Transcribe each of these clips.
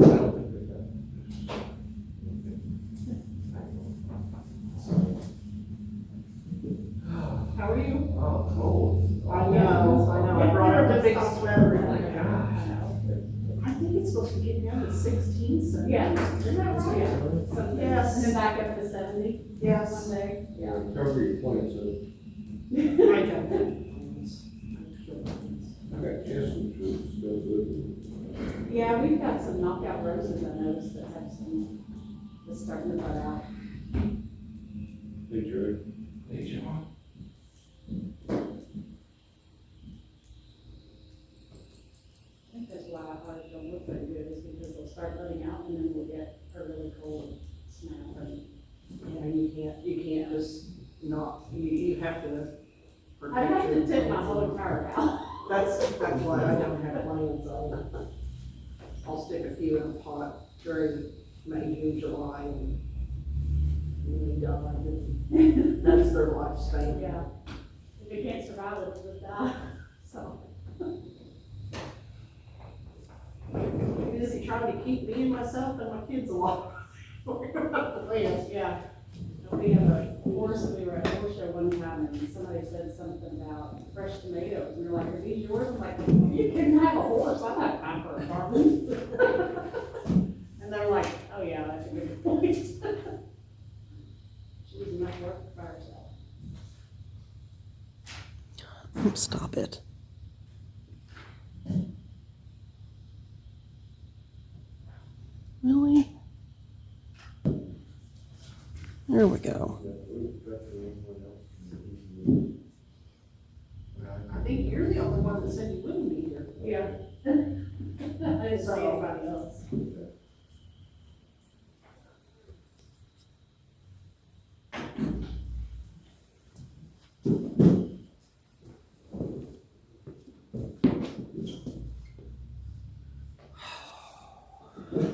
don't think they got. How are you? Oh, cold. I know. I brought up a big sweater. Oh my gosh. I think it's supposed to be getting down to 16, so. Yeah. Isn't that right? Yeah. Yes. And then back up to 70 Yes. one day. Yeah. Cover your plants up. I don't have plans. I got Jensen's roots still good. Yeah, we've got some knockout roses I noticed that have some, that's starting to bud out. Hey, Jerry. Hey, John. I think that's why ours don't look very good, is because they'll start budding out and then we'll get a really cold snap. And Yeah, you can't just not, you have to. I have to protect your tip my plants. whole entire house. That's why I don't have plans. I'll stick a few in a pot during May, June, July, and when they die, then that's their lifespan. Yeah. If it can't survive, it'll just die. So. I'm busy trying to keep me and myself and my kids alive. Yeah. We have a horse, we were at a horse show one time and somebody said something about fresh tomatoes. And they're like, are these yours? I'm like, you can have a horse. I'm not time for a farm. And they're like, oh yeah, that's a good point. She was enough work by herself. Stop it. Really? There we go. I think you're the only one that said you wouldn't be here. Yeah. I didn't see anybody else.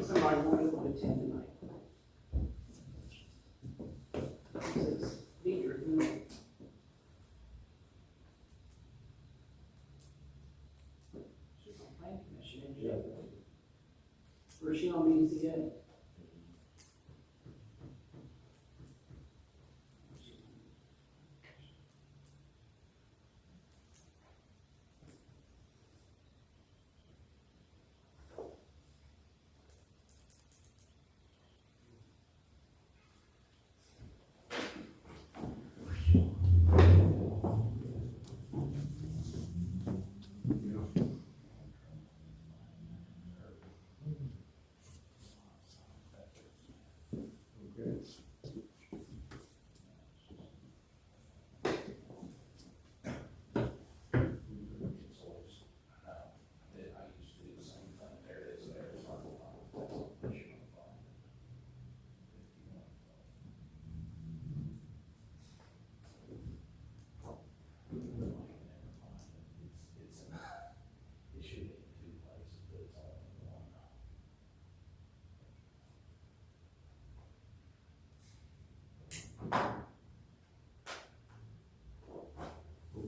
Somebody wanted to attend tonight. Says Deidre, you know. She's on planning commission, isn't she? Or is she on BZA?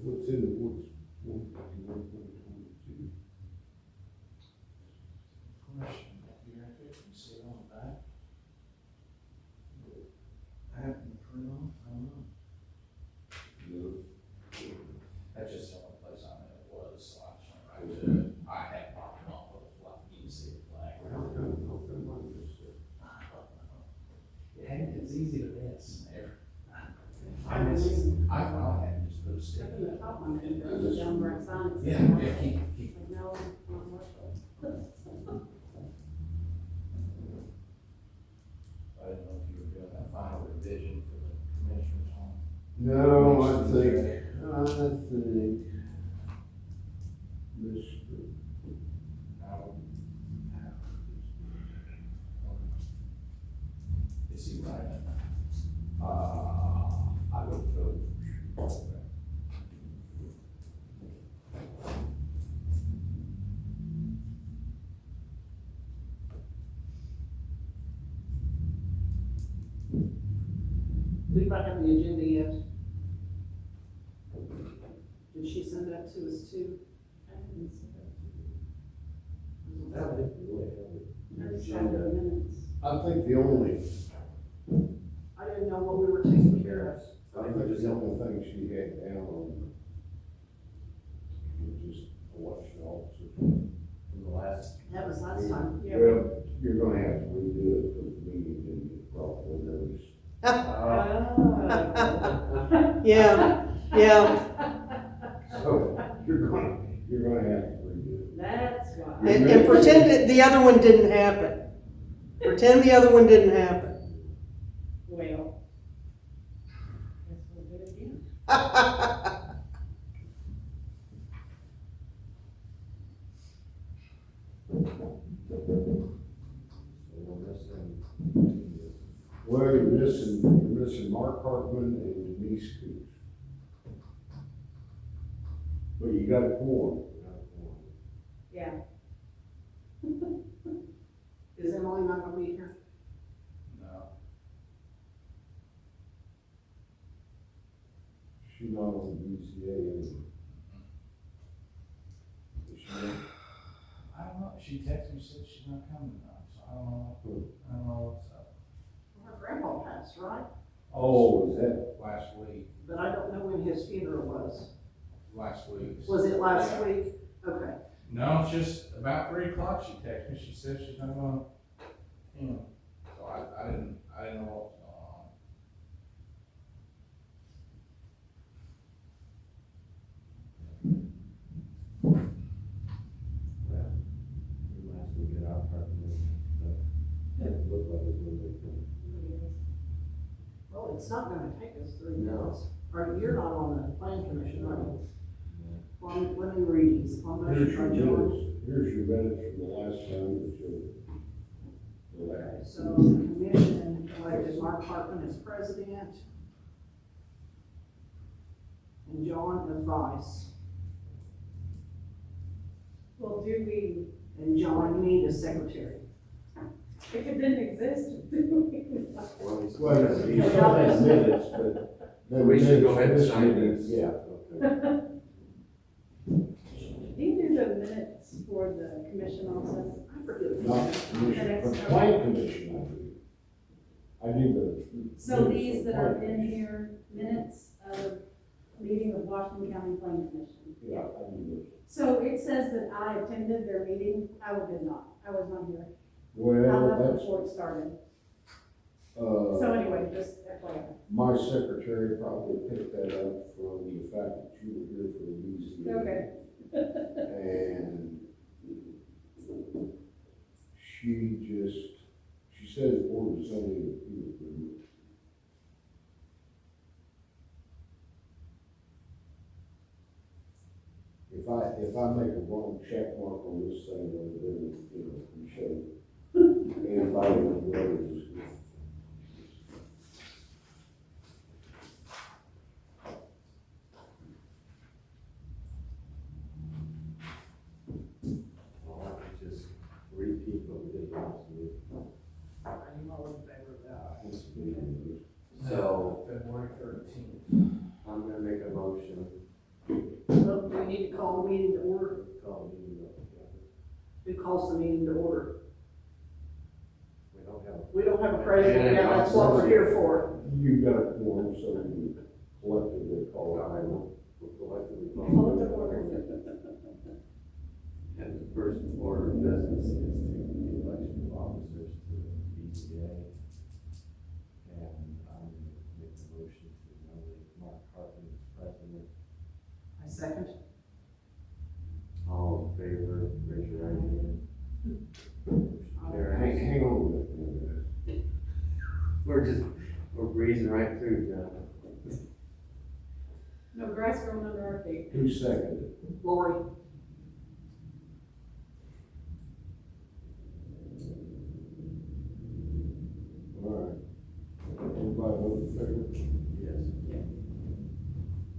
What's in the woods? 151, 122. Question, you have to see it on the back? I haven't turned on, I don't know. No. That's just the only place I knew it was, so I just went right to it. I had popped it off of the flag, you can see the flag. How come mine just said? It's easy to miss. I miss it. I finally had to just put a stick Up in in the it. top one, and goes down where it's on. Yeah, keep. Like, no, not worth I didn't know if you were doing that final revision for the commissioners on. No, I think this. Is he writing? I don't know. We not have the agenda yet. Did she send that to us too? I didn't see that. I think we will have it. I just saw I think the only, I didn't know what we were taking care of. I think the only thing she had down on was just election officers. From the last, That was last time. Yeah. Well, you're gonna have to redo it because the meeting didn't get properly noticed. Oh. Yeah, yeah. So you're gonna have to redo it. That's why. And pretend that the other one didn't happen. Pretend the other one didn't happen. Well. Guess we'll do it again. Well, you're missing Mark Hartman and Denise Coots. But you got a quorum. Yeah. Is Emily not gonna be here? no, She's not on the BZA anymore. Is she not? I don't know, she texted me, said she's not coming now, so I don't know what's up. Her grandpa passed, right? Oh, is that? Last week, But I don't know when his funeral was. last week. Was it last Yeah. week? Okay. No, it's just about 3 o'clock she texted me, she said she's not gonna, so I didn't know what was going on. Well, we might as well get our part of it. It looked like it was really Well, it's not gonna take us 3 No. minutes. Or you're not on the plan commission, are you? Well, let me read these. On Here's motion your by George. minutes, here's your minutes from the last time that you. Okay, so the commission elected Mark Hartman as president. And John as vice. Well, do we, And John, you need a secretary. if it didn't exist, do we? Well, you still have minutes, but. then We should go ahead and this sign meeting- this. Yeah, okay. Do you do the minutes for the commission also? I forget. Not commission, but plan commission, I do the. So these that are in here, minutes of meeting of Washington County Planning Commission. Yeah, I do So it says that I attended their meeting, I did not, I was not here. those. I Well, left that's, before it started. So anyway, just FYI. my secretary probably picked that up from the fact that you were here for the BZA. Okay. And she said the board was only appealed for me. If I make a wrong check mark on this thing, then, we show anybody in the road. Just repeat what we did last week. I'm all in favor of that. So, February 13th. I'm gonna make a motion, Look, we need to call the meeting to order. call meeting up. Who calls the meeting to order? We don't have. We don't have a president yet, that's what we're here for. You got a quorum, so you collectively call it. We'll collectively Call call. it to order. And the first order of business is the election of officers to the BZA. And I'm gonna make the motion to nominate Mark Hartman as president. I second. All in favor, raise your right hand. Hang on a minute. We're breezing right through, John. No grass growing under our feet. Who seconded? Lori. All right. Everybody vote in favor? Yes.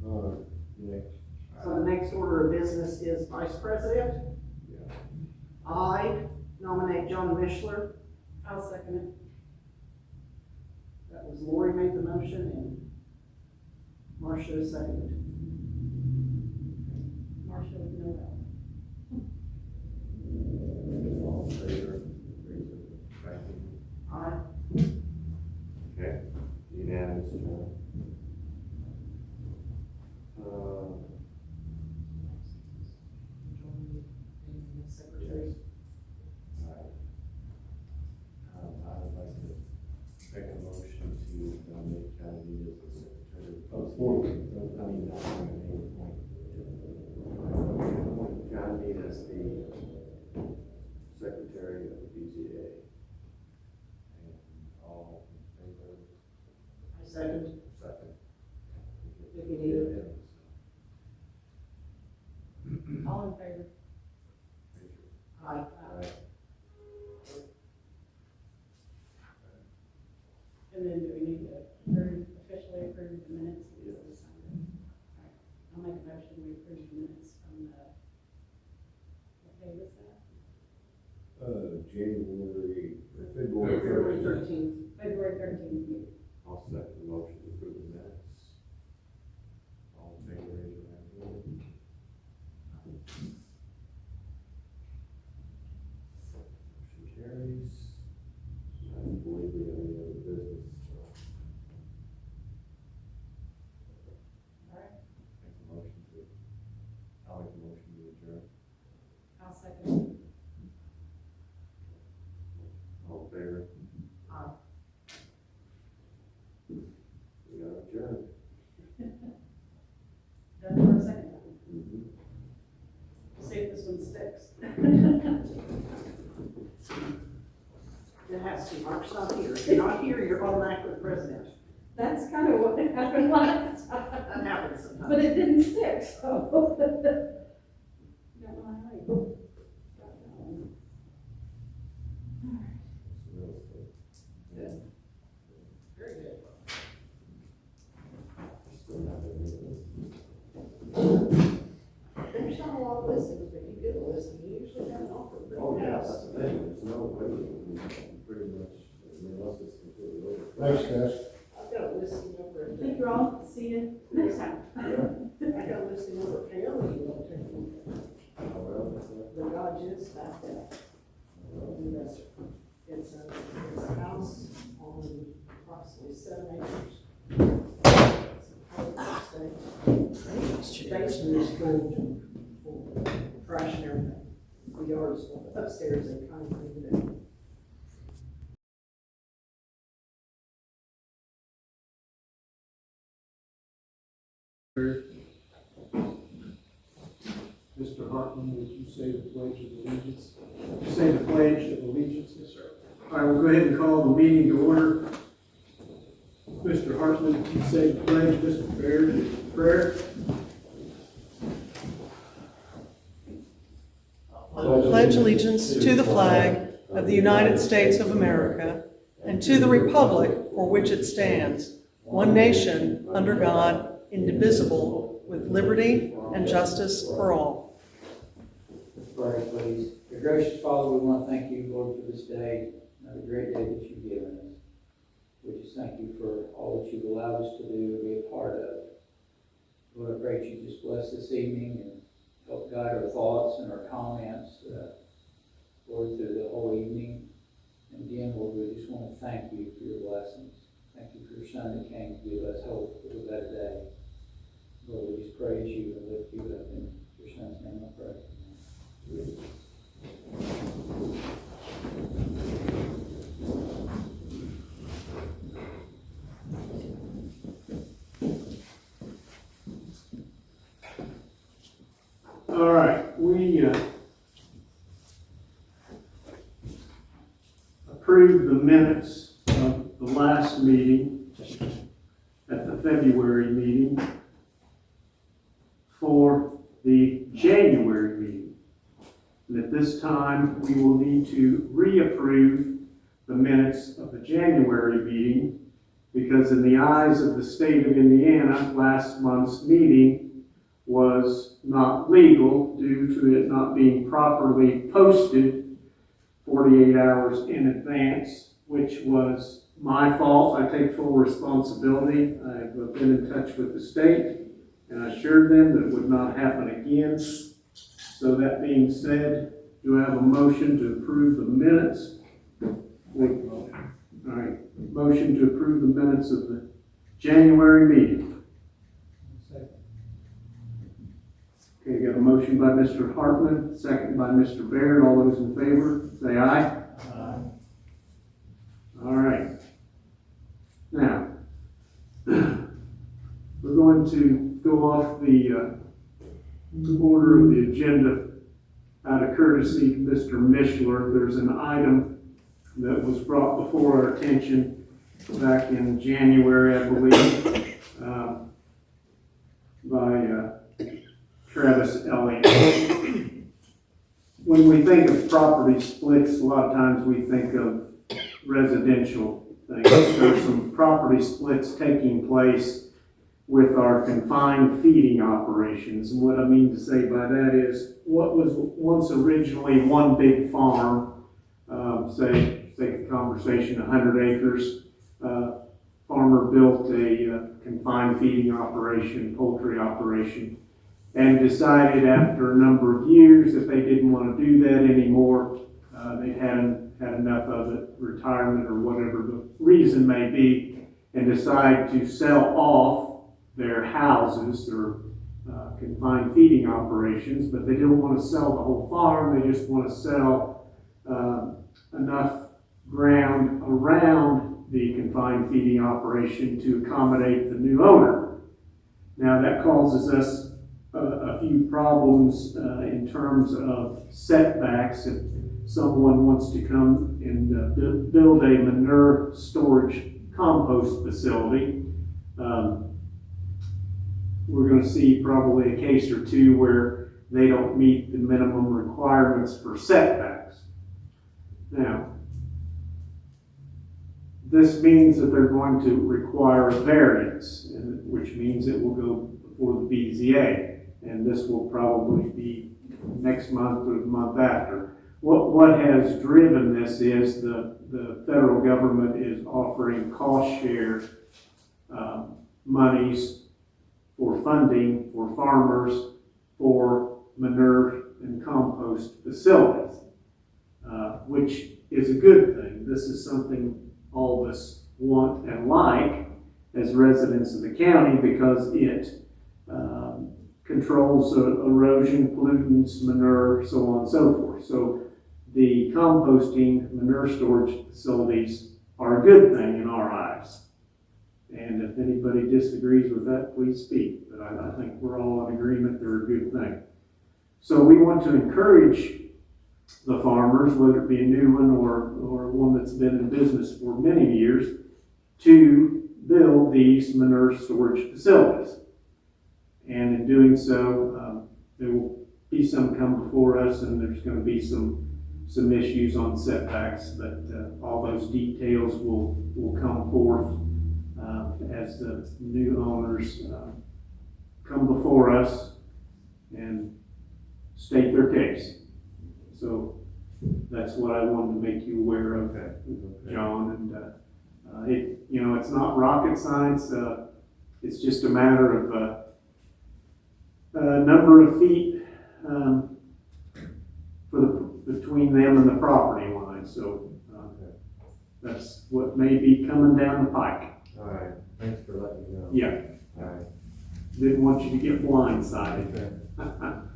All right, next. So the next order of business is vice president. Yeah. I nominate John Mishler. I'll second it. That was Lori made the motion and Marcia seconded. Marcia with no help. All in favor, raise your right hand. me as the secretary of the BZA. And all in favor? I second. Second. If you need it. All in favor? Aye. Aye. And then do we need to officially approve the minutes? Yes. Alright, I'll make a motion, we approve the minutes from the, what day was that? January, February February 13th. February 13th meeting. I'll second the motion to approve the minutes. All in favor, raise your hand. Motion carries. I don't believe we have any other business, so. Alright, Make a motion to, I'll make a motion to adjourn. I'll second. All in favor? Aye. We are adjourned. Done for a second time. Mm-hmm. See if this one sticks. It has to, Mark's not here. If you're not here, you're automatically president. That's kind of what happened last time. That happens sometimes. But it didn't stick, so. Got my eye. Got that one. It's real estate. Yeah. Very good. Still not there. There's not a lot of listings, but you get a listing, you usually have an offer. Oh, yeah, that's the thing, there's no way, pretty much, unless it's completely over. Thanks, guys. I've got a listing over at, Thank you all, see you next time. I got a listing over at County, Oh, well, that's it. the guy just backed out. Investor. It's a house on approximately 7 acres. It's a private estate. Basement is full, trash and everything. The yard is full. Upstairs, they kind of cleaned it up. Mr. Hartman, would you say the pledge of allegiance? Say the pledge of allegiance. Yes, sir. All right, we'll go ahead and call the meeting to order. Mr. Hartman, would you say the pledge? Mr. Baird, prayer? Pledge allegiance to the flag of the United States of America and to the republic for which it stands, one nation, under God, indivisible, with liberty and justice for all. Let's pray, please. Dear gracious Father, we want to thank you, Lord, for this day, another great day that you've given us. We just thank you for all that you've allowed us to do and be a part of. Lord, I pray that you just bless this evening and help guide our thoughts and our comments, Lord, through the whole evening. And again, Lord, we just want to thank you for your blessings. Thank you for your Son that came to give us hope for a better day. Lord, we just praise you and lift you up in your Son's name, I pray. All right, we approved the minutes of the last meeting at the February meeting for the January meeting. And at this time, we will need to reapprove the minutes of the January meeting because in the eyes of the state of Indiana, last month's meeting was not legal due to it not being properly posted 48 hours in advance, which was my fault. I take full responsibility. I've been in touch with the state and I assured them that it would not happen again. So that being said, do I have a motion to approve the minutes? All right, motion to approve the minutes of the January meeting. Okay, got a motion by Mr. Hartman, second by Mr. Baird. All those in favor, say aye. Aye. All right. Now, we're going to go off the order of the agenda out of courtesy to Mr. Mishler, there's an item that was brought before our attention back in January, I believe, by Travis Elliott. When we think of property splits, a lot of times we think of residential things. There's some property splits taking place with our confined feeding operations. And what I mean to say by that is what was once originally one big farm, say, take a conversation, 100 acres, farmer built a confined feeding operation, poultry operation, and decided after a number of years that they didn't want to do that anymore. They hadn't had enough of it, retirement or whatever the reason may be, and decide to sell off their houses, their confined feeding operations, but they don't want to sell the whole farm. They just want to sell enough ground around the confined feeding operation to accommodate the new owner. Now that causes us a few problems in terms of setbacks. If someone wants to come and build a manure storage compost facility, we're going to see probably a case or two where they don't meet the minimum requirements for setbacks. Now, this means that they're going to require a variance, which means it will go before the BZA, and this will probably be next month or the month after. What has driven this is the federal government is offering cost share monies for funding for farmers for manure and compost facilities, which is a good thing. This is something all of us want and like as residents of the county because it controls erosion, pollutants, manure, so on and so forth. So the composting manure storage facilities are a good thing in our eyes. And if anybody disagrees with that, please speak. But I think we're all in agreement they're a good thing. So we want to encourage the farmers, whether it be a new one or one that's been in business for many years, to build these manure storage facilities. And in doing so, there will be some come before us, and there's going to be some issues on setbacks, but all those details will come forth as the new owners come before us and state their case. So that's what I wanted to make you aware of, John. And it's not rocket science. It's just a matter of number of feet between them and the property line. So that's what may be coming down the pike. All right, thanks for letting me know. Yeah. All right. Didn't want you to get blindsided. Okay.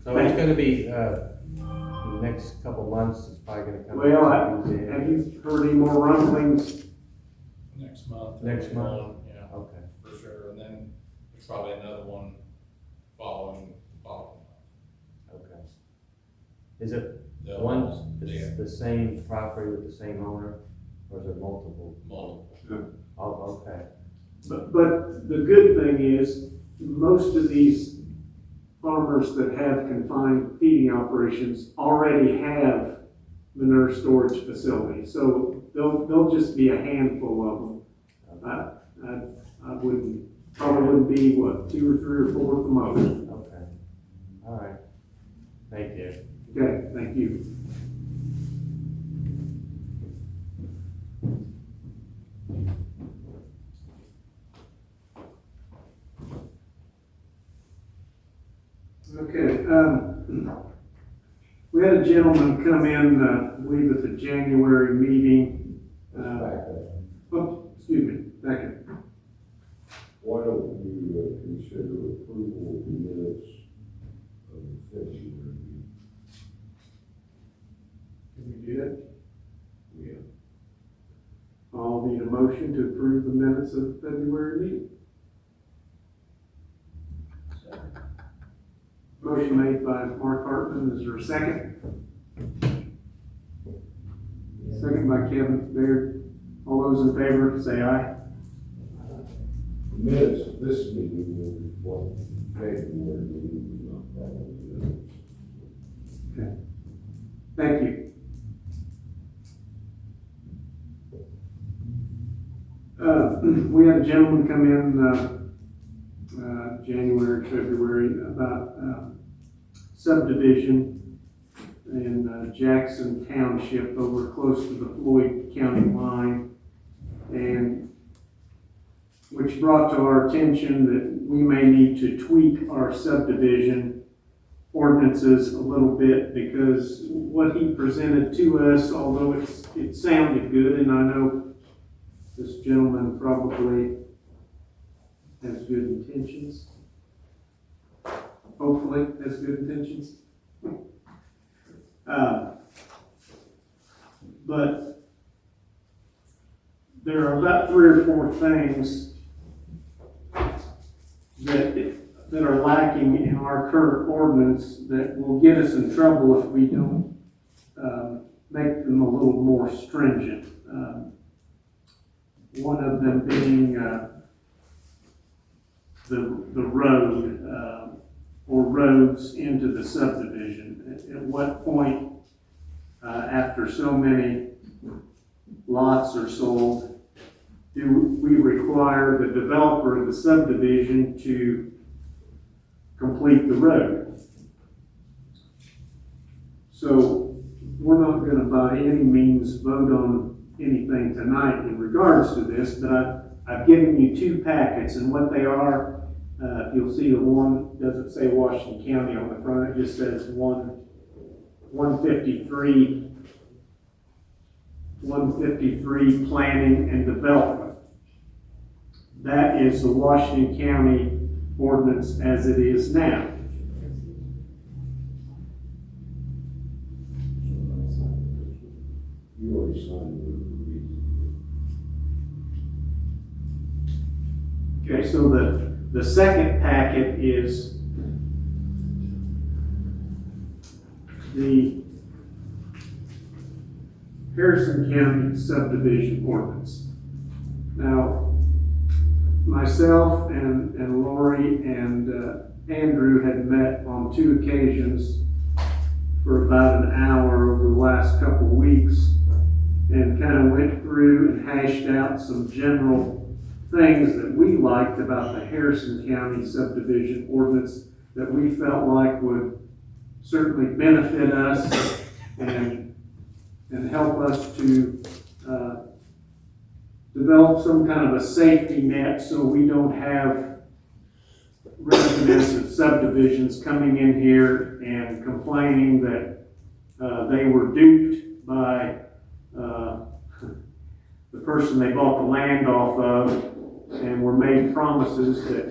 So it's gonna be, the next couple months, it's probably gonna come. Well, have you heard any more rumblings? Next month. Next month? Yeah, Okay. for sure. And then there's probably another one following month. Okay. Is it They'll- one, Yeah, it's the same property with the same owner, or is it multiple? multiple. Oh, okay. But the good thing is, most of these farmers that have confined feeding operations already have manure storage facilities. So they'll just be a handful of them. I probably wouldn't be, 2 or 3 or 4 at the most. Okay. All right. Thank you. Okay, thank you. Okay, we had a gentleman come in, I believe at the January meeting. Excuse me, back in. Why don't you consider approval of the minutes of the February meeting? Can we do that? Yeah. I'll need a motion to approve the minutes of the February meeting. Motion made by Mark Hartman. Hartman. Is there a second? Second by Kevin Baird. All those in favor, say aye. The minutes of this meeting will reflect February meeting, not that one. Thank you. We had a gentleman come in, January, February, about subdivision in Jackson Township over close to the Floyd County line, and which brought to our attention that we may need to tweak our subdivision ordinances a little bit, because what he presented to us, although it sounded good, and I know this gentleman probably has good intentions. Hopefully has good intentions. But there are about 3 or 4 things that are lacking in our current ordinance that will get us in trouble if we don't make them a little more stringent. One of them being the road or roads into the subdivision. At what point, after so many lots are sold, do we require the developer of the subdivision to complete the road? So we're not going to by any means vote on anything tonight in regards to this, but I've given you 2 packets, and what they are, you'll see the one doesn't say Washington County on the front, it just says 153 Planning and Development. That is the Washington County ordinance as it is now. You already signed the Okay, so the second packet is the Harrison County subdivision ordinance. Now, myself and Lori and Andrew had met on 2 occasions for about an hour over the last couple of weeks, and kind of went through and hashed out some general things that we liked about the Harrison County subdivision ordinance that we felt like would certainly benefit us and help us to develop some kind of a safety net so we don't have residents of subdivisions coming in here and complaining that they were duped by the person they bought the land off of, and were made promises that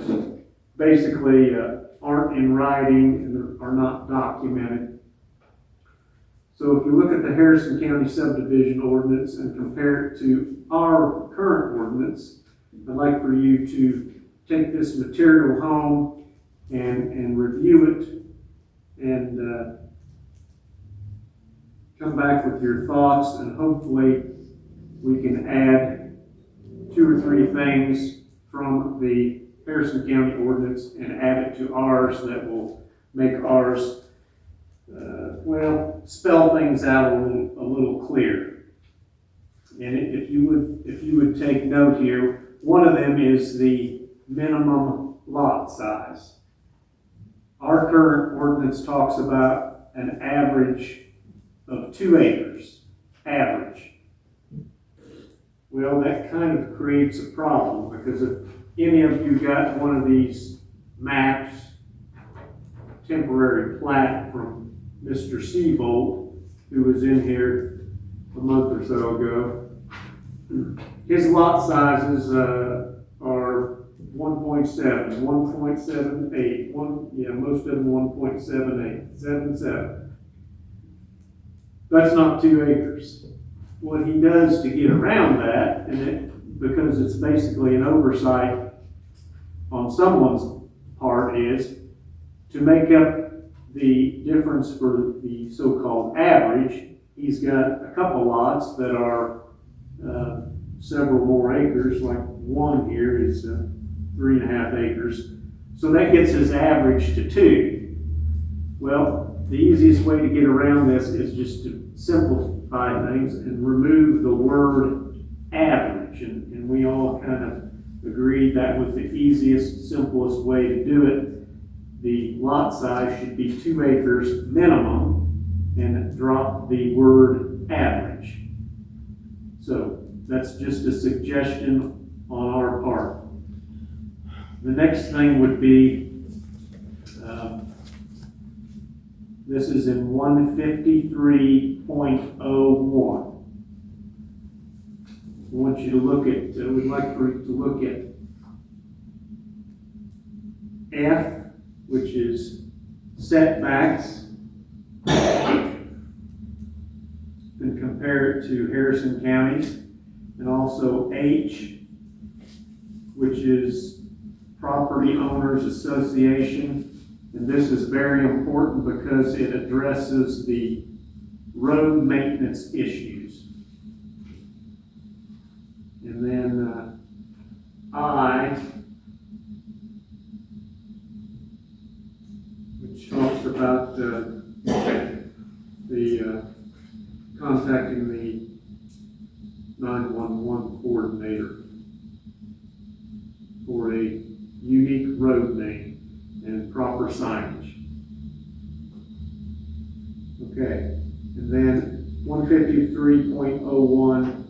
basically aren't in writing and are not documented. So if you look at the Harrison County subdivision ordinance and compare it to our current ordinance, I'd like for you to take this material home and review it and come back with your thoughts, and hopefully we can add 2 or 3 things from the Harrison County ordinance and add it to ours that will make ours, spell things out a little clearer. And if you would take note here, one of them is the minimum lot size. Our current ordinance talks about an average of 2 acres, average. Well, that kind of creates a problem, because if any of you got one of these maps, temporary plat from Mr. Seabolt, who was in here a month or so ago, his lot sizes are 1.7, 1.78, most of them 1.78, 77. That's not 2 acres. What he does to get around that, because it's basically an oversight on someone's part, is to make up the difference for the so-called average, he's got a couple lots that are several more acres, like one here is 3.5 acres. So that gets his average to 2. Well, the easiest way to get around this is just to simplify things and remove the word average. And we all kind of agreed that was the easiest, simplest way to do it. The lot size should be 2 acres minimum and drop the word average. So that's just a suggestion on our part. The next thing would be, this is in 153.01. I want you to look at, we'd like for you to look at F, which is setbacks, and compare it to Harrison County's, and also H, which is Property Owners Association. And this is very important because it addresses the road maintenance issues. And then I, which talks about the contacting the 911 coordinator for a unique road name and proper signage. Okay, and then 153.01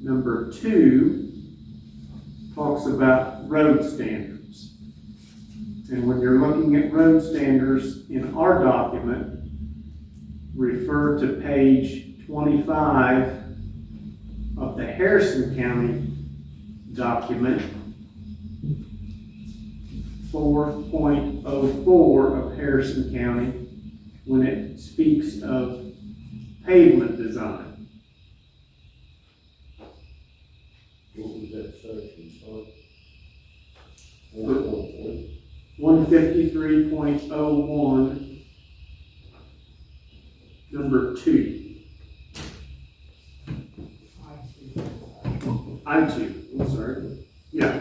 number 2 talks about road standards. And when you're looking at road standards in our document, refer to page 25 of the Harrison County document, 4.04 of Harrison County, when it speaks of pavement design. What was that section, sorry? 153.01, number 2. I2, I'm sorry. Yeah.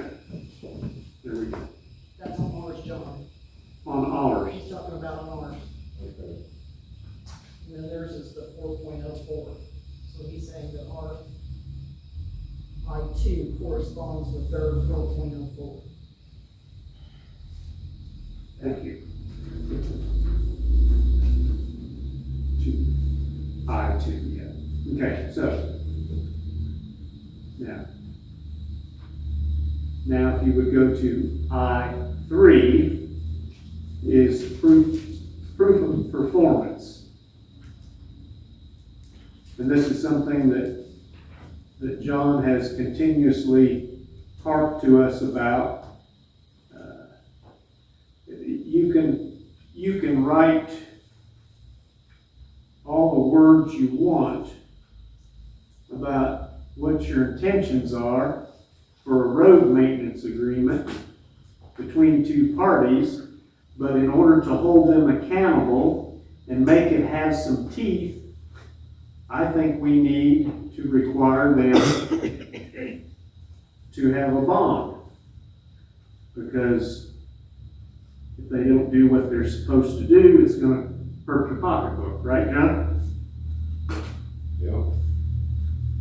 There we go. That's on ours, John. On ours. He's talking about on ours. Okay. And then theirs is the 4.04. So he's saying that our I2 corresponds with their 4.04. Thank you. I2, yeah. Okay, so now if you would go to I3 is proof of performance. And this is something that John has continuously harped to us about. You can write all the words you want about what your intentions are for a road maintenance agreement between 2 parties, but in order to hold them accountable and make it have some teeth, I think we need to require them to have a bond. Because if they don't do what they're supposed to do, it's going to hurt your pocketbook, right, John? Yeah.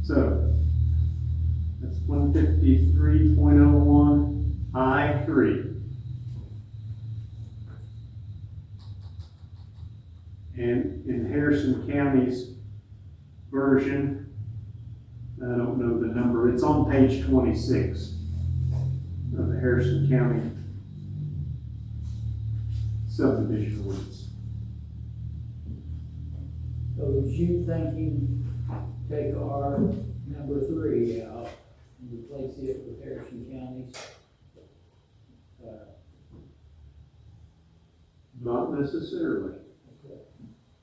So, that's 153.01 I3. And in Harrison County's version, I don't know the number, it's on page 26 of the Harrison County subdivision ordinance. So is you thinking, take our number 3 out and replace it with Harrison County's? Not necessarily. Okay.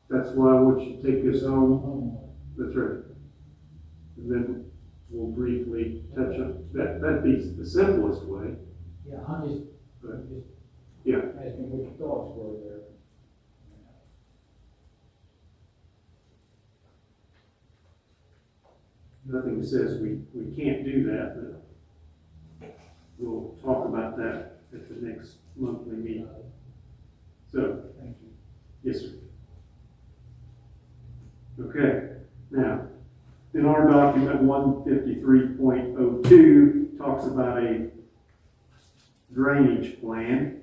That's why I want you to take this home. Homework. That's right. And then we'll briefly touch on, that'd be the simplest way. Yeah, I'm just Yeah. asking what your thoughts were there. nothing says we can't do that, but we'll talk about that at the next monthly meeting. So, Thank you. yes, sir. Okay, now, in our document, 153.02 talks about a drainage plan,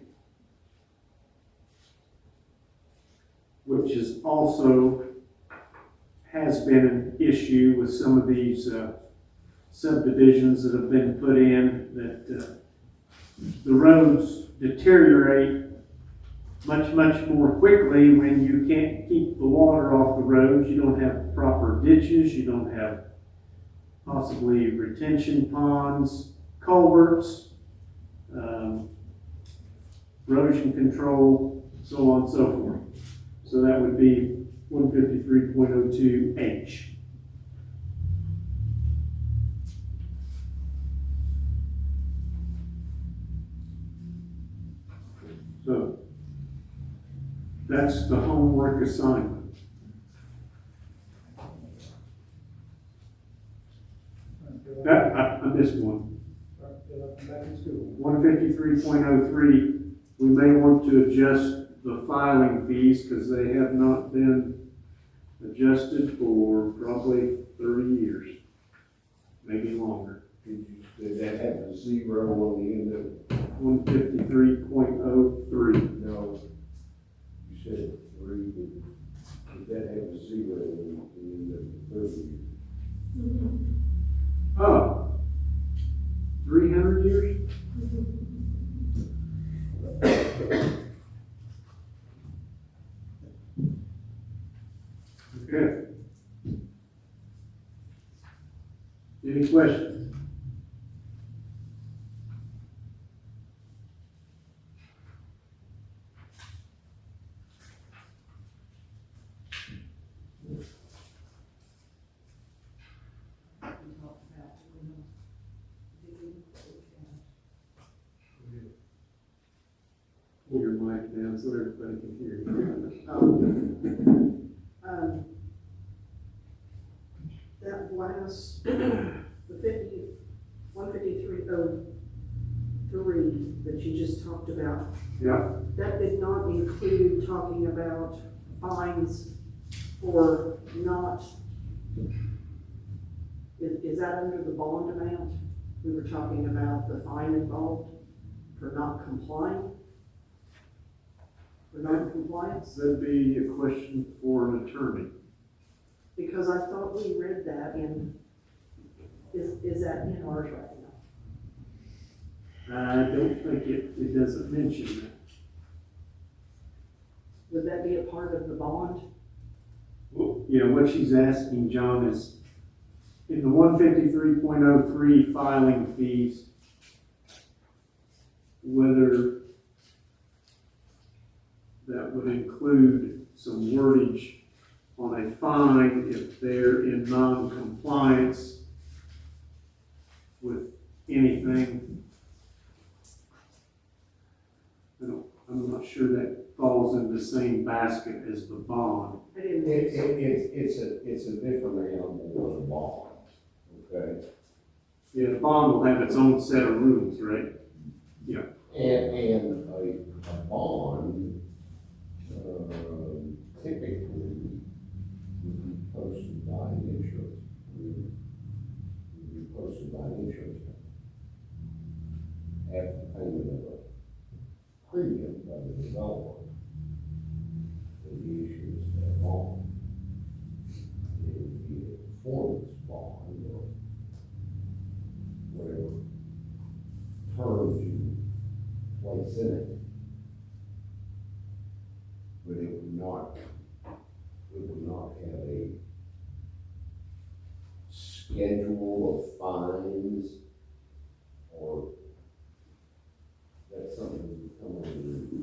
which is also has been an issue with some of these subdivisions that have been put in, that the roads deteriorate much more quickly when you can't keep the water off the roads. You don't have proper ditches, you don't have possibly retention ponds, culverts, erosion control, so on and so forth. So that would be 153.02H. So that's the homework assignment. I missed one. Back in school. 153.03, we may want to adjust the filing fees because they have not been adjusted for probably 30 years, maybe longer. Did that have a zero on the end of it? 153.03. No. You said three, did that have a zero on the end of the 30 years? Oh, 300 years? Okay. Any questions? Pull your mic down so everybody can hear you. That last, the 153.03 that you just talked about, Yeah, that did not include talking about fines for not, is that under the bond amount? We were talking about the fine involved for not complying? For non-compliance? that'd be a question for an attorney. Because I thought we read that in, is that in ours right now? I don't think it doesn't mention that. Would that be a part of the bond? Well, yeah, what she's asking, John, is in the 153.03 filing fees, whether that would include some wordage on a fine if they're in non-compliance with anything. I'm not sure that falls in the same basket as the bond. I didn't. It's a different animal than a bond, okay? Yeah, the bond will have its own set of rules, right? Yeah. And a bond, typically would be posted by an insurance, would be posted by an insurance company. After payment of a premium by the developer, that he issues that bond. It would be a performance bond or whatever terms you place in it. But it would not have a schedule of fines, or that's something that would come under the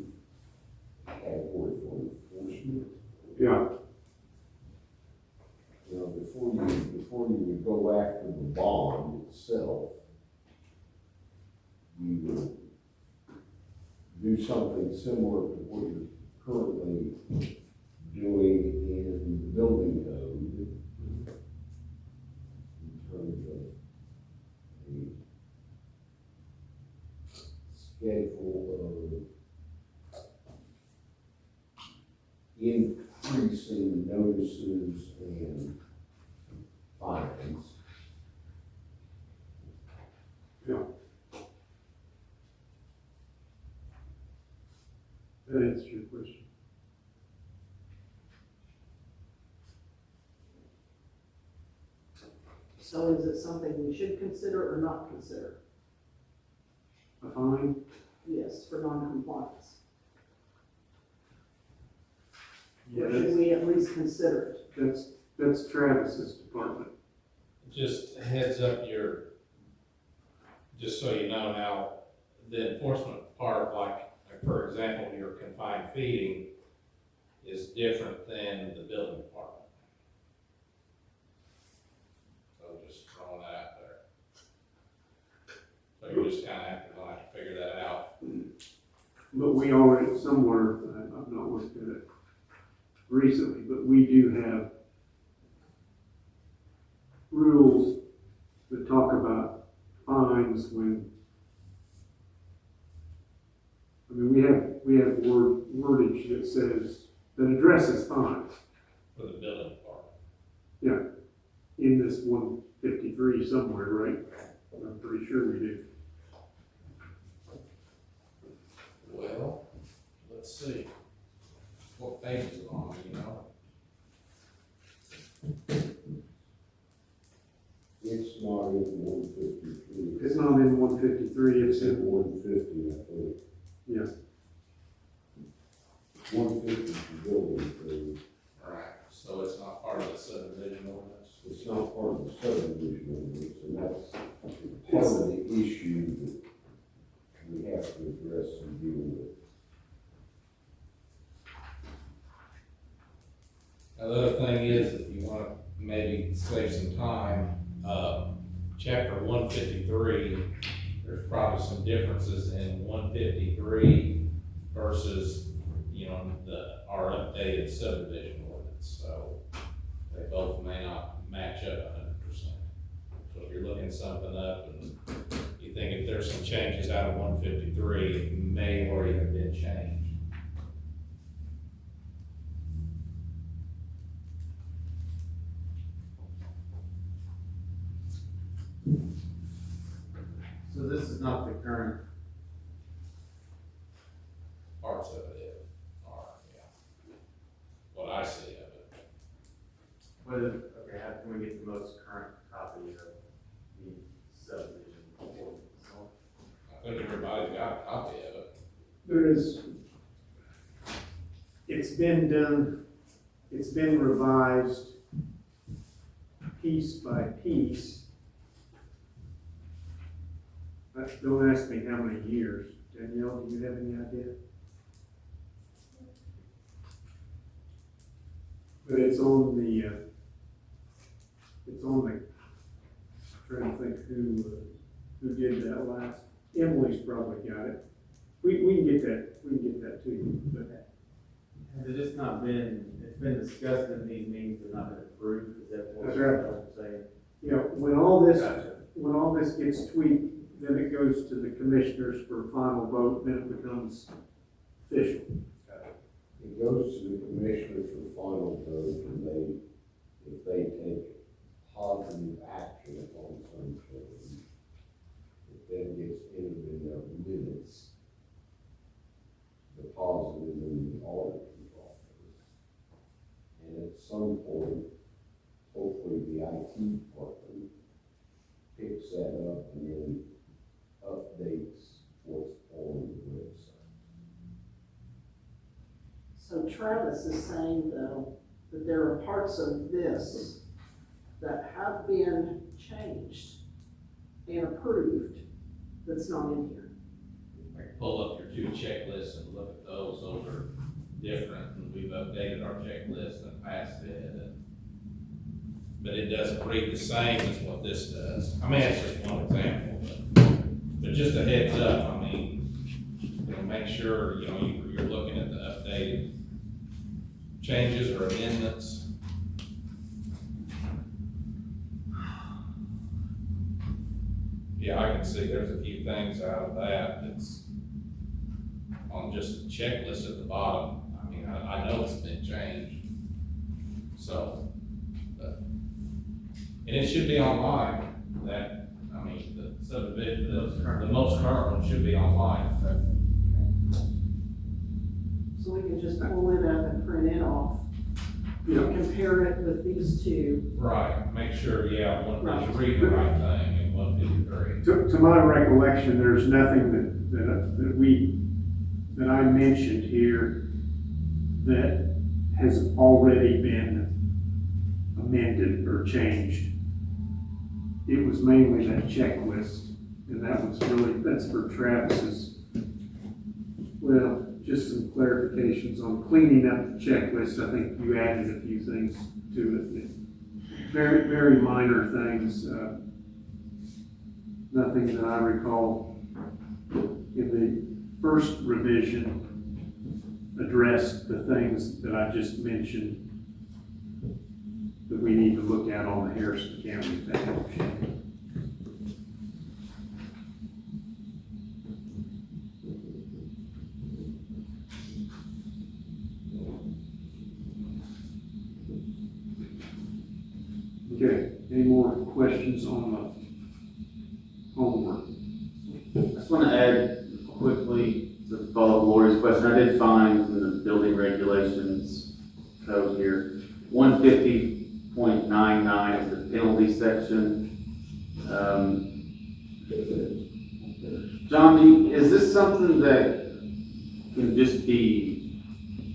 category for enforcement. Yeah. You know, before you would go after the bond itself, you would do something similar to what you're currently doing in the building code in increasing notices and fines. That answers your question. So is it something we should consider or not consider? A fine? Yes, for non-compliance. Yeah, Or should we at least consider it? that's Travis's department. Just a heads up, just so you know now, the enforcement part, like for example, your confined feeding is different than the building department. So just throwing that out there. So you just kind of have to figure that out. But we already, somewhere, I've not looked at it recently, but we do have rules that talk about fines when, I mean, we have wordage that says, that addresses fines For the building department. in this 153 somewhere, right? I'm pretty sure we do. Well, let's see. What page is it on, you know? It's not in 153. It's not in 153, it's It's in in, 150, I think. yeah. 150 is the building code. Right. So it's not part of the subdivision ordinance? It's not part of the subdivision ordinance, and that's part of the issue that we have to address and deal with. Now, the other thing is, if you want to maybe save some time, chapter 153, there's probably some differences in 153 versus, our updated subdivision ordinance. So they both may not match up 100%. So if you're looking something up and you think if there's some changes out of 153, it may already have been changed. So this is not the current, Parts of it are, yeah. What I see of it. okay, how can we get the most current copy of the subdivision ordinance? I think everybody's got a copy of it. There is, it's been done, it's been revised piece by piece. Don't ask me how many years. Danielle, do you have any idea? But it's on the, trying to think who did that last. Emily's probably got it. We can get that to you, but Has it just not been, it's been discussed in these meetings but not been approved, is that what That's you're right. saying? you know, when all this Gotcha. gets tweaked, then it goes to the commissioners for final vote, then it becomes official. It goes to the commissioners for final vote, and if they take positive action upon some change, it then gets entered in their minutes, deposited in the auditor's office. And at some point, hopefully the IT department picks that up and then updates what's on the website. So Travis is saying though, that there are parts of this that have been changed and approved that's not in here. Like pull up your two checklists and look at those. Those are different, and we've updated our checklist and passed it, but it doesn't read the same as what this does. I mean, that's just one example, but just a heads up, I mean, make sure, you're looking at the updated changes or amendments. Yeah, I can see there's a few things out of that that's on just the checklist at the bottom. I mean, I know it's been changed. So, and it should be online, that, I mean, the subdivision, the most current one should be online. So we can just pull it up and print it off, Yeah. compare it with these two. Right, make sure, yeah, that you're reading the right thing in 153. To my recollection, there's nothing that I mentioned here that has already been amended or changed. It was mainly that checklist, and that's for Travis's, well, just some clarifications on cleaning up the checklist. I think you added a few things to it. Very, very minor things, nothing that I recall. In the first revision, addressed the things that I just mentioned that we need to look at on the Harrison County thing. Okay, any more questions on the homework? I just want to add quickly to follow Lori's question. I did find in the building regulations code here, 150.99 is the penalty section. John, is this something that can just be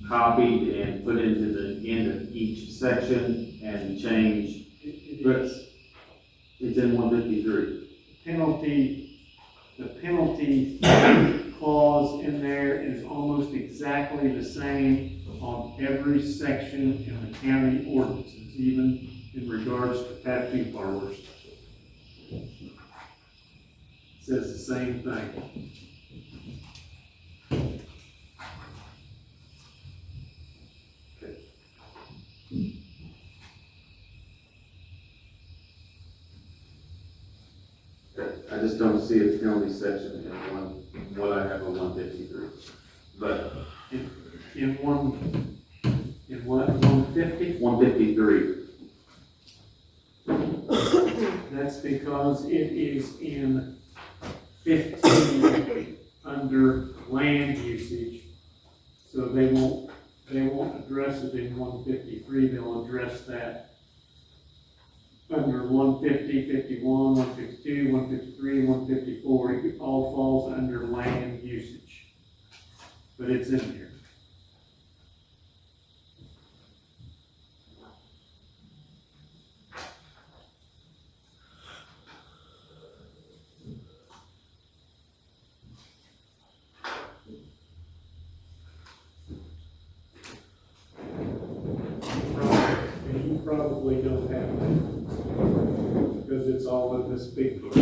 copied and put into the end of each section and change? It's in 153. The penalty clause in there is almost exactly the same on every section in the county ordinances, even in regards to tattoo parlors. It says the same thing. I just don't see a penalty section in what I have on 153. But In what, 150? 153. That's because it is in 15 under land usage. So they won't address it in 153, they'll address that under 150, 51, 152, 153, 154. It all falls under land usage. But it's in here. You probably don't have it, because it's all in this big book.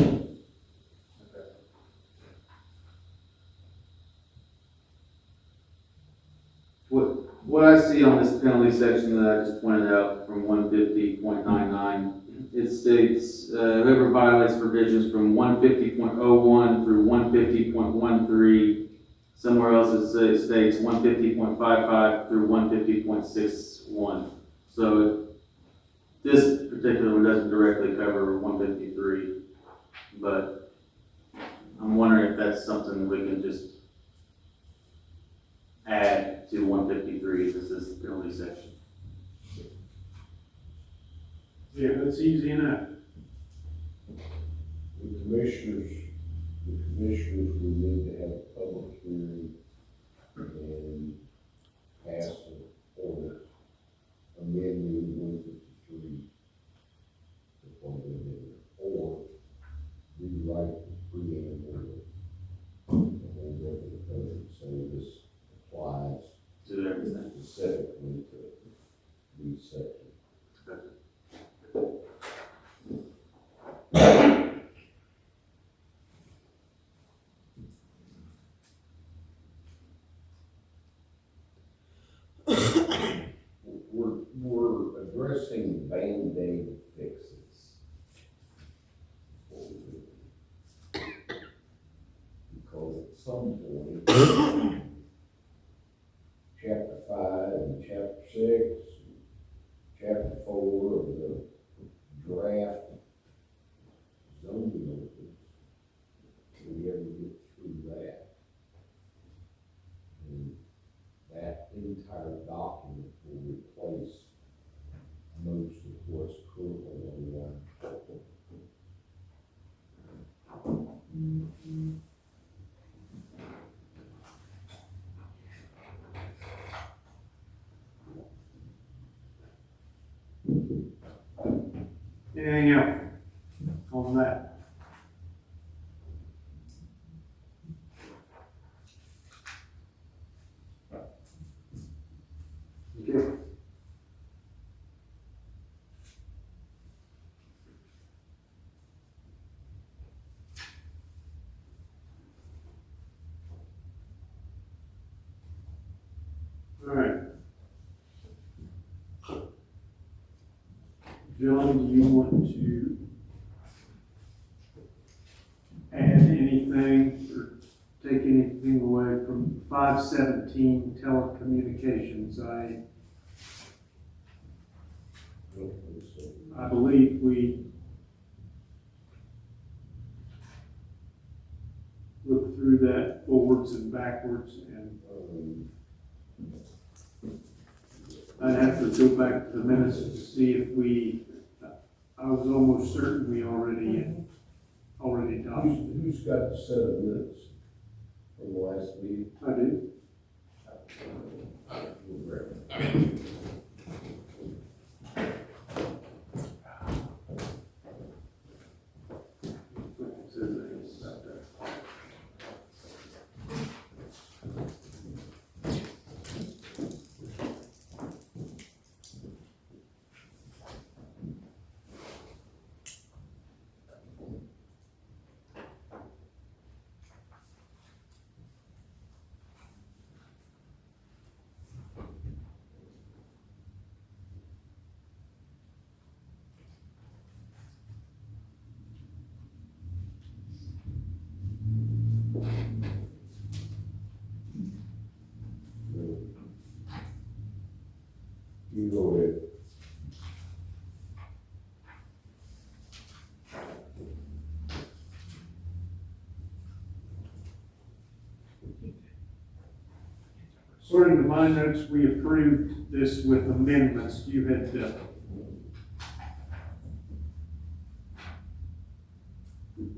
What I see on this penalty section that I just pointed out from 150.99, it states, whoever violates provisions from 150.01 through 150.13, somewhere else it states 150.55 through 150.61. So this particular one doesn't directly cover 153, but I'm wondering if that's something we can just add to 153, this is the penalty section. Yeah, that's easy enough. The commissioners will need to have a public hearing and pass an ordinance amending 153. Or rewrite the preamble of the whole regular code, so this applies To everything. specifically to these sections. We're addressing Band-Aid fixes. Because at some point, chapter 5 and chapter 6, chapter Anything else on that? Okay. All right. John, do you want to add anything or take anything away from 517 telecommunications? I believe we looked through that forwards and backwards, and I'd have to go back to the minutes to see if I was almost certain we already adopted it. Who's got the set of minutes from the last meeting? I do. It says that it's about that. You go ahead. According to my notes, we approved this with amendments. You had,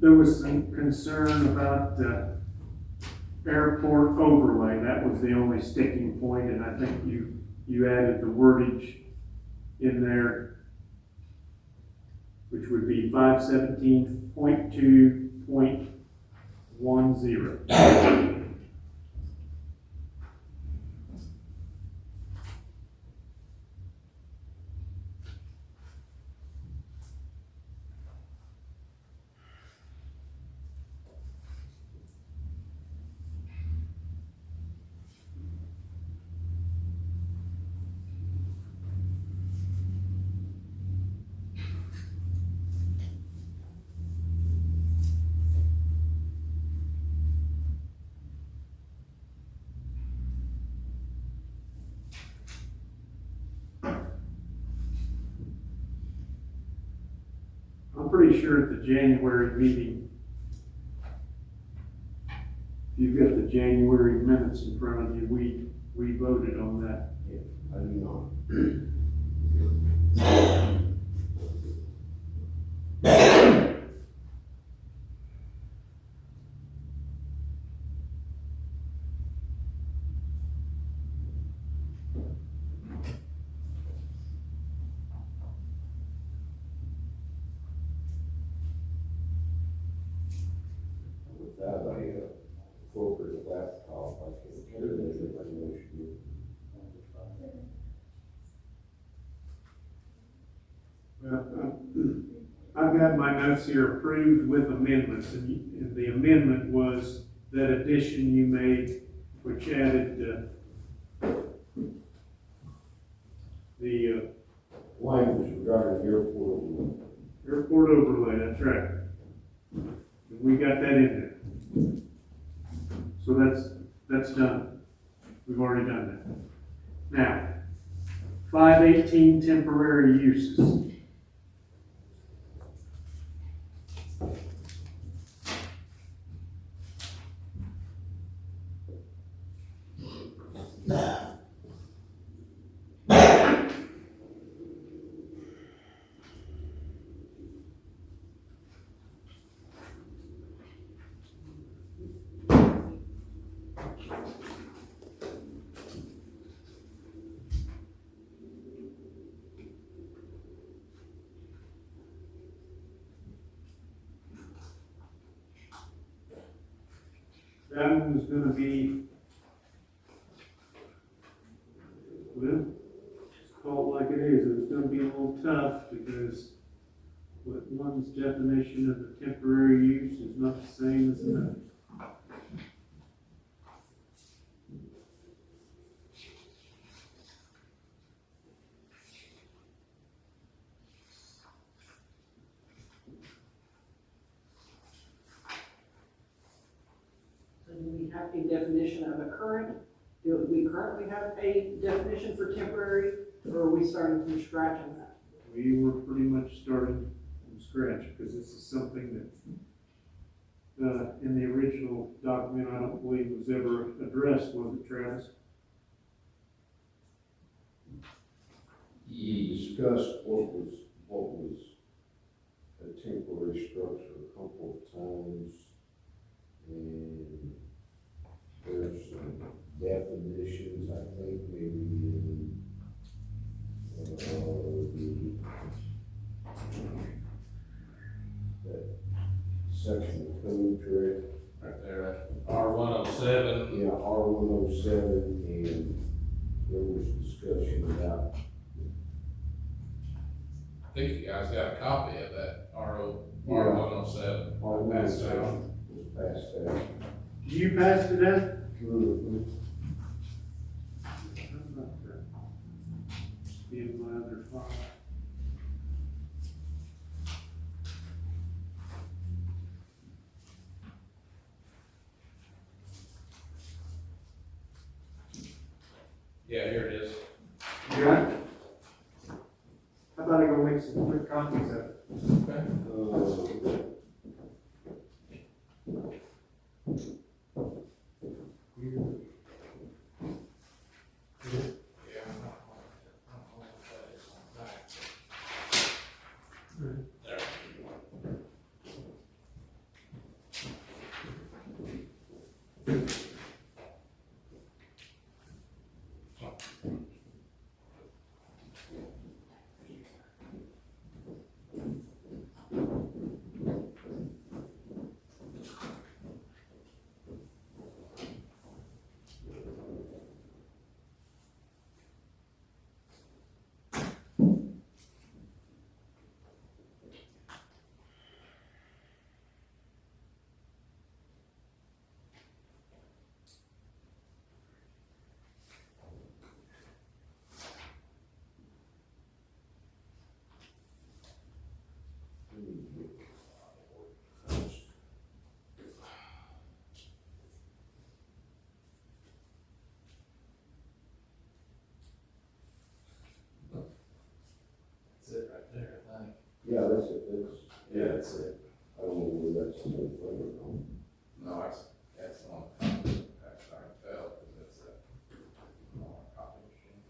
there was some concern about airport overlay. That was the only sticking point, and I think you added the wordage in there, which would be 517.2.10. I'm pretty sure at the January meeting, if you've got the January minutes in front of you, we voted on that. I do not. Without a appropriate laptop, I can't get it in my motion. Well, I've got my notes here approved with amendments, and the amendment was that addition you made, which added the Language regarding airport. airport overlay, that's right. And we got that in there. So that's done. We've already done that. Now, 518 temporary uses. That one was gonna be, well, just call it like it is, it's gonna be a little tough because what one's definition of a temporary use is not the same as another. So do we have a definition of a current, do we currently have a definition for temporary, or are we starting from scratch on that? We were pretty much starting from scratch, because this is something that, in the original document, I don't believe was ever addressed, was it, Travis? We discussed what was a temporary structure a couple of times. And there's some definitions, I think, maybe in, that section of code, correct? Right there, R107. Yeah, R107, and there was discussion about, I think you guys got a copy of that Yeah. R107. Passed out. R107 was passed out. You passed it out? Mhm. How about that? In my other file. Yeah, here it is. You got it? How about I go make some quick copies of it? Yeah. There. That's it right there, I think. Yeah, that's it, that's, Yeah, that's it. I don't know whether that's the whole thing or not. No, that's on the copy. That's I can tell, because that's on a copy machine.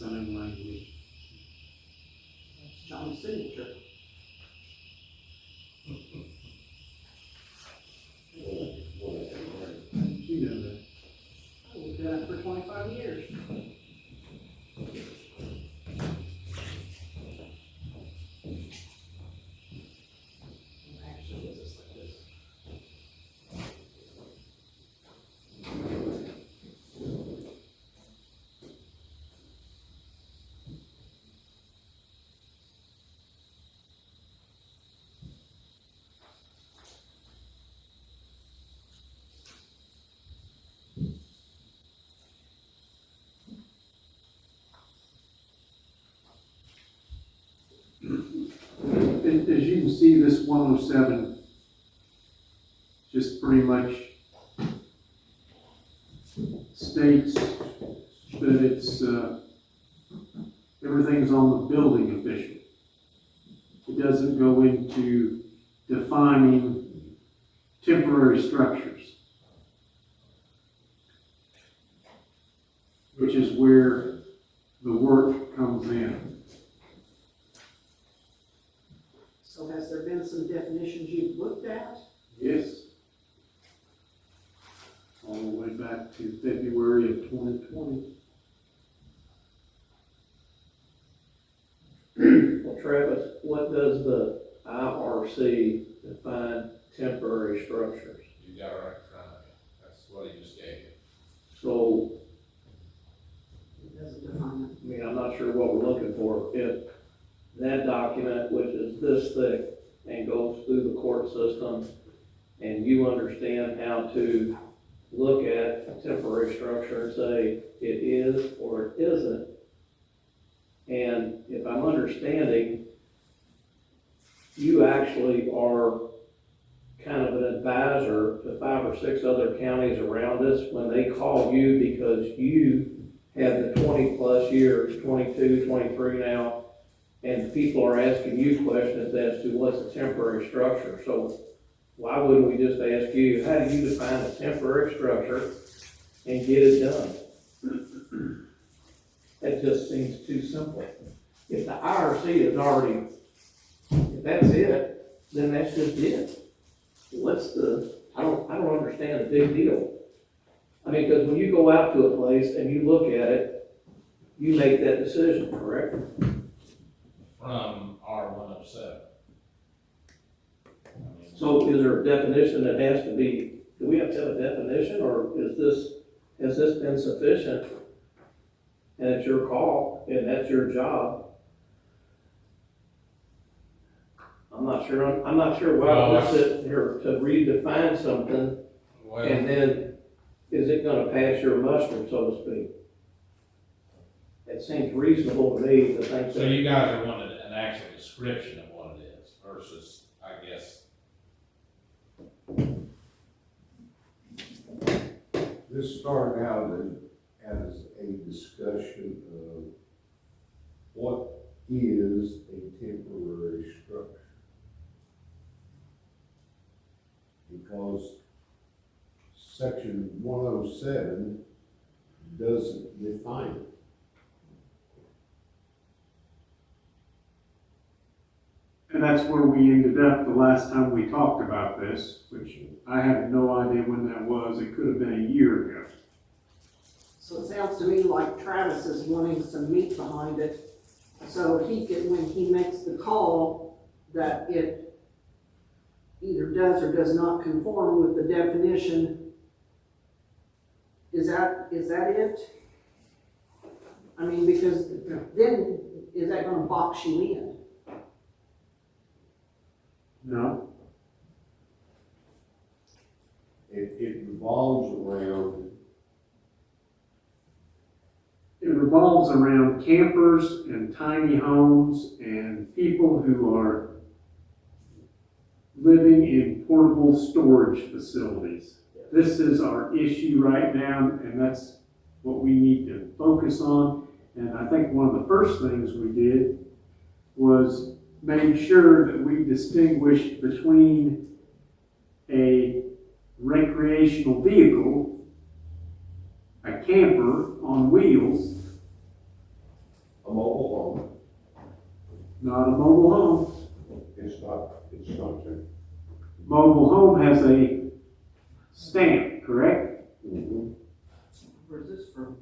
sign language. That's John's signature. You know that. We've done it for 25 years. Actually, it's just like this. As you can see, this 107 just pretty much states that it's, everything's on the building official. It doesn't go into defining temporary structures, which is where the work comes in. So has there been some definitions you've looked at? Yes. All the way back to February of 2020. Well, Travis, what does the IRC define temporary structures? You got it right in front of you. That's what he just gave you. So, It doesn't define I mean, I'm not sure what we're looking for. If that document, which is this thick and goes through the court system, and you understand how to look at a temporary structure and say it is or it isn't, and if I'm understanding, you actually are kind of an advisor to 5 or 6 other counties around us when they call you because you have the 20+ years, 22, 23 now, and people are asking you questions as to what's a temporary structure. So why wouldn't we just ask you, how do you define a temporary structure and get it done? That just seems too simple. If the IRC is already, if that's it, then that's just it. What's the, I don't understand the big deal. I mean, because when you go out to a place and you look at it, you make that decision, correct? From R107. So is there a definition that has to be, do we have to have a definition, or is this, has this been sufficient? And it's your call, and that's your job. I'm not sure why Well, we're sitting here to redefine something, Well, and then is it gonna pass your muster, so to speak? It seems reasonable to me to think so that. you guys are wanting an actual description of what it is versus, I guess, This started out as a discussion of what is a temporary structure. Because section 107 doesn't define it. And that's where we ended up the last time we talked about this, which I have no idea when that was. It could have been a year ago. So it sounds to me like Travis is wanting some meat behind it, so he can, when he makes the call, that it either does or does not conform with the definition. Is that it? I mean, because then, is that gonna box you in? No? It revolves around, It revolves around campers and tiny homes and people who are living in portable storage facilities. This is our issue right now, and that's what we need to focus on. And I think one of the first things we did was made sure that we distinguished between a recreational vehicle, a camper on wheels, Not a mobile home. It's not, sir. Mobile home has a stamp, correct? Mhm. Where's this from?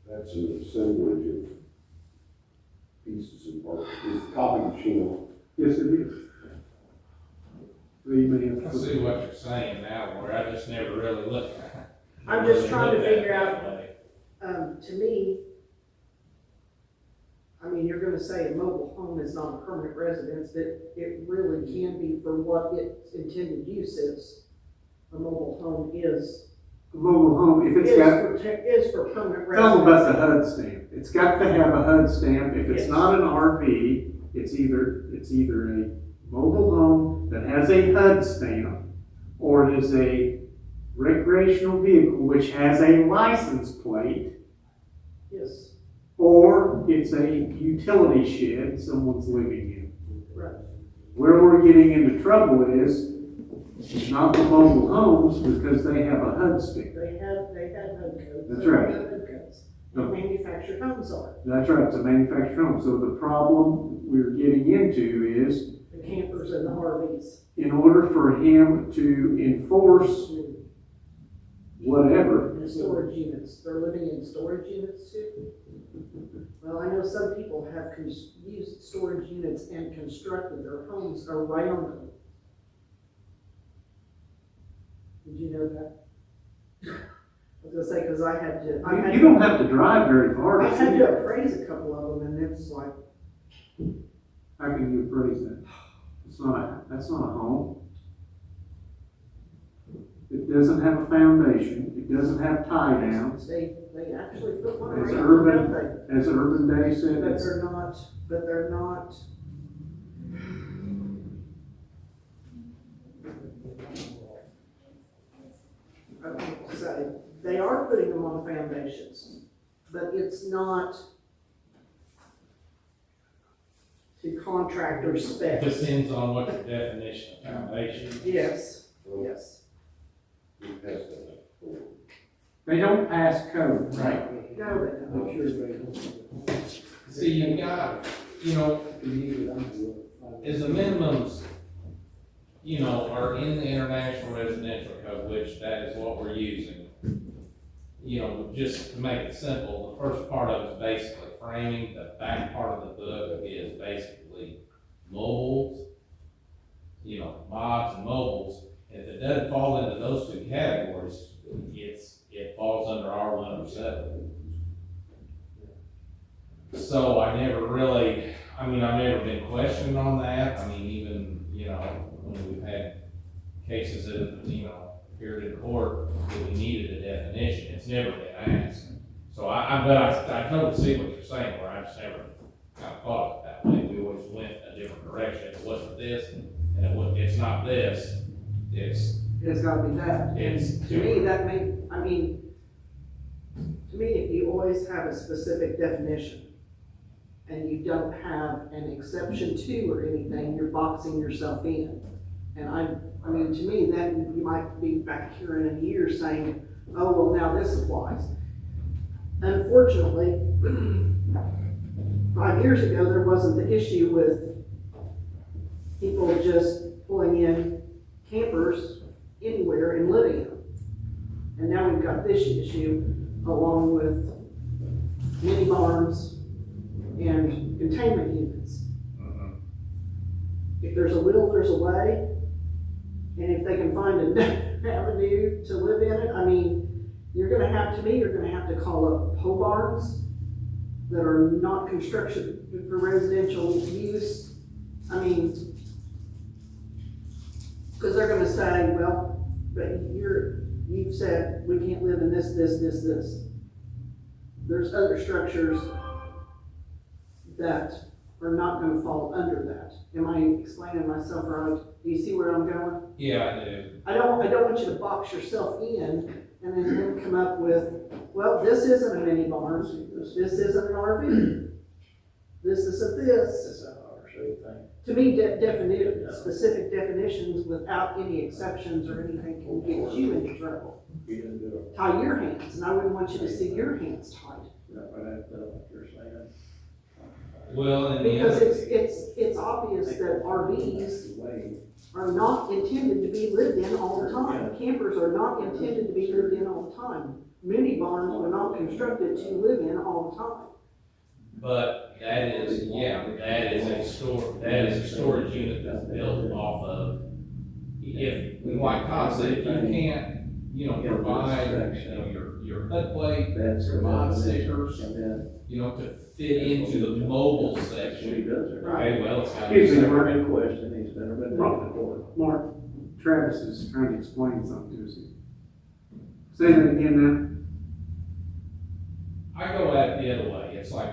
That's an assemblage of pieces and parts. It's a copy machine. Yes, it is. Well, you may have I to see what you're saying now, where I just never really looked at it. I'm just trying to Looked at it figure out- that way. To me, I mean, you're gonna say a mobile home is not a permanent residence, but it really can be for what its intended use is. A mobile home is, a mobile home, if it's got, is for permanent tell them about the residence. HUD stamp. It's got to have a HUD stamp. If it's Yes. not an RV, it's either a mobile home that has a HUD stamp, or it is a recreational vehicle which has a license plate, Yes, or it's a utility shed someone's living in. right. Where we're getting into trouble is not the mobile homes, because they have a HUD stamp. They had HUD codes. That's They right. have HUD codes. And manufactured homes are. That's right, it's a manufactured home. So the problem we're getting into is, The campers and the RVs. in order for him to enforce whatever, And storage units, they're living in storage units too? Well, I know some people have used storage units and constructed their homes around them. Did you know that? I was gonna say, cause I had to. you don't have to drive very far I to had see to it. appraise a couple of them and it's like, How can you appraise that? That's not a home. It doesn't have a foundation, it doesn't have tie downs. they actually put one It's around, urban. don't they? As Urban Day said, But it's, they're not. So, they are putting them on foundations, but it's not to contractor specs. Depends on what your definition of foundation is. Yes, yes. We passed that before. they don't pass code, right? No, they don't. I'm sure they See, you got, you know, as the minimums, you know, are in the International Residential Code, which that is what we're using. You know, just to make it simple, the first part of it is basically framing, the back part of the book is basically mobiles, you know, mods and mobiles. If it doesn't fall into those two categories, it falls under R107. So I've never been questioned on that. I mean, even, you know, when we've had cases that, you know, appeared in court, that we needed a definition, it's never been asked. So I totally see what you're saying, where I just never kind of thought of it that way. We always went a different direction. It wasn't this, and it's not this, It's gotta be that. It's- And to me, to me, if you always have a specific definition and you don't have an exception to or anything, you're boxing yourself in. And I mean, to me, then you might be back here in a year saying, oh, well, now this applies. Unfortunately, 5 years ago, there wasn't the issue with people just pulling in campers anywhere and living in them. And now we've got this issue along with mini barns and containment units. If there's a will, there's a way. And if they can find an avenue to live in it, I mean, you're gonna have to call up pole barns that are not construction for residential use. I mean, because they're gonna say, well, but you've said we can't live in this. There's other structures that are not gonna fall under that. Am I explaining myself right? Do you see where I'm going? Yeah, I do. I don't want you to box yourself in and then come up with, well, this isn't a mini barn, this isn't an RV, this isn't this. That's not our same thing. To me, specific definitions without any exceptions or anything can get you into trouble. You didn't do Tie your hands, and I wouldn't want you to see your hands tied. that what you're saying? Well, and the Because other, it's obvious that RVs are not intended to be lived in all the time. Campers are not intended to be lived in all the time. Mini barns were not constructed to live in all the time. but that is, yeah, that is a storage unit that's built off of, if, like Todd said, if you can't, provide, your HUD plate, your mod stickers, to fit into the mobile section. Right, well, it's gotta be Excuse me, separate. Mark. In question, he's never been brought to court. Mark, Travis is trying to explain something to us. Say that again I go at it the other way, it's like,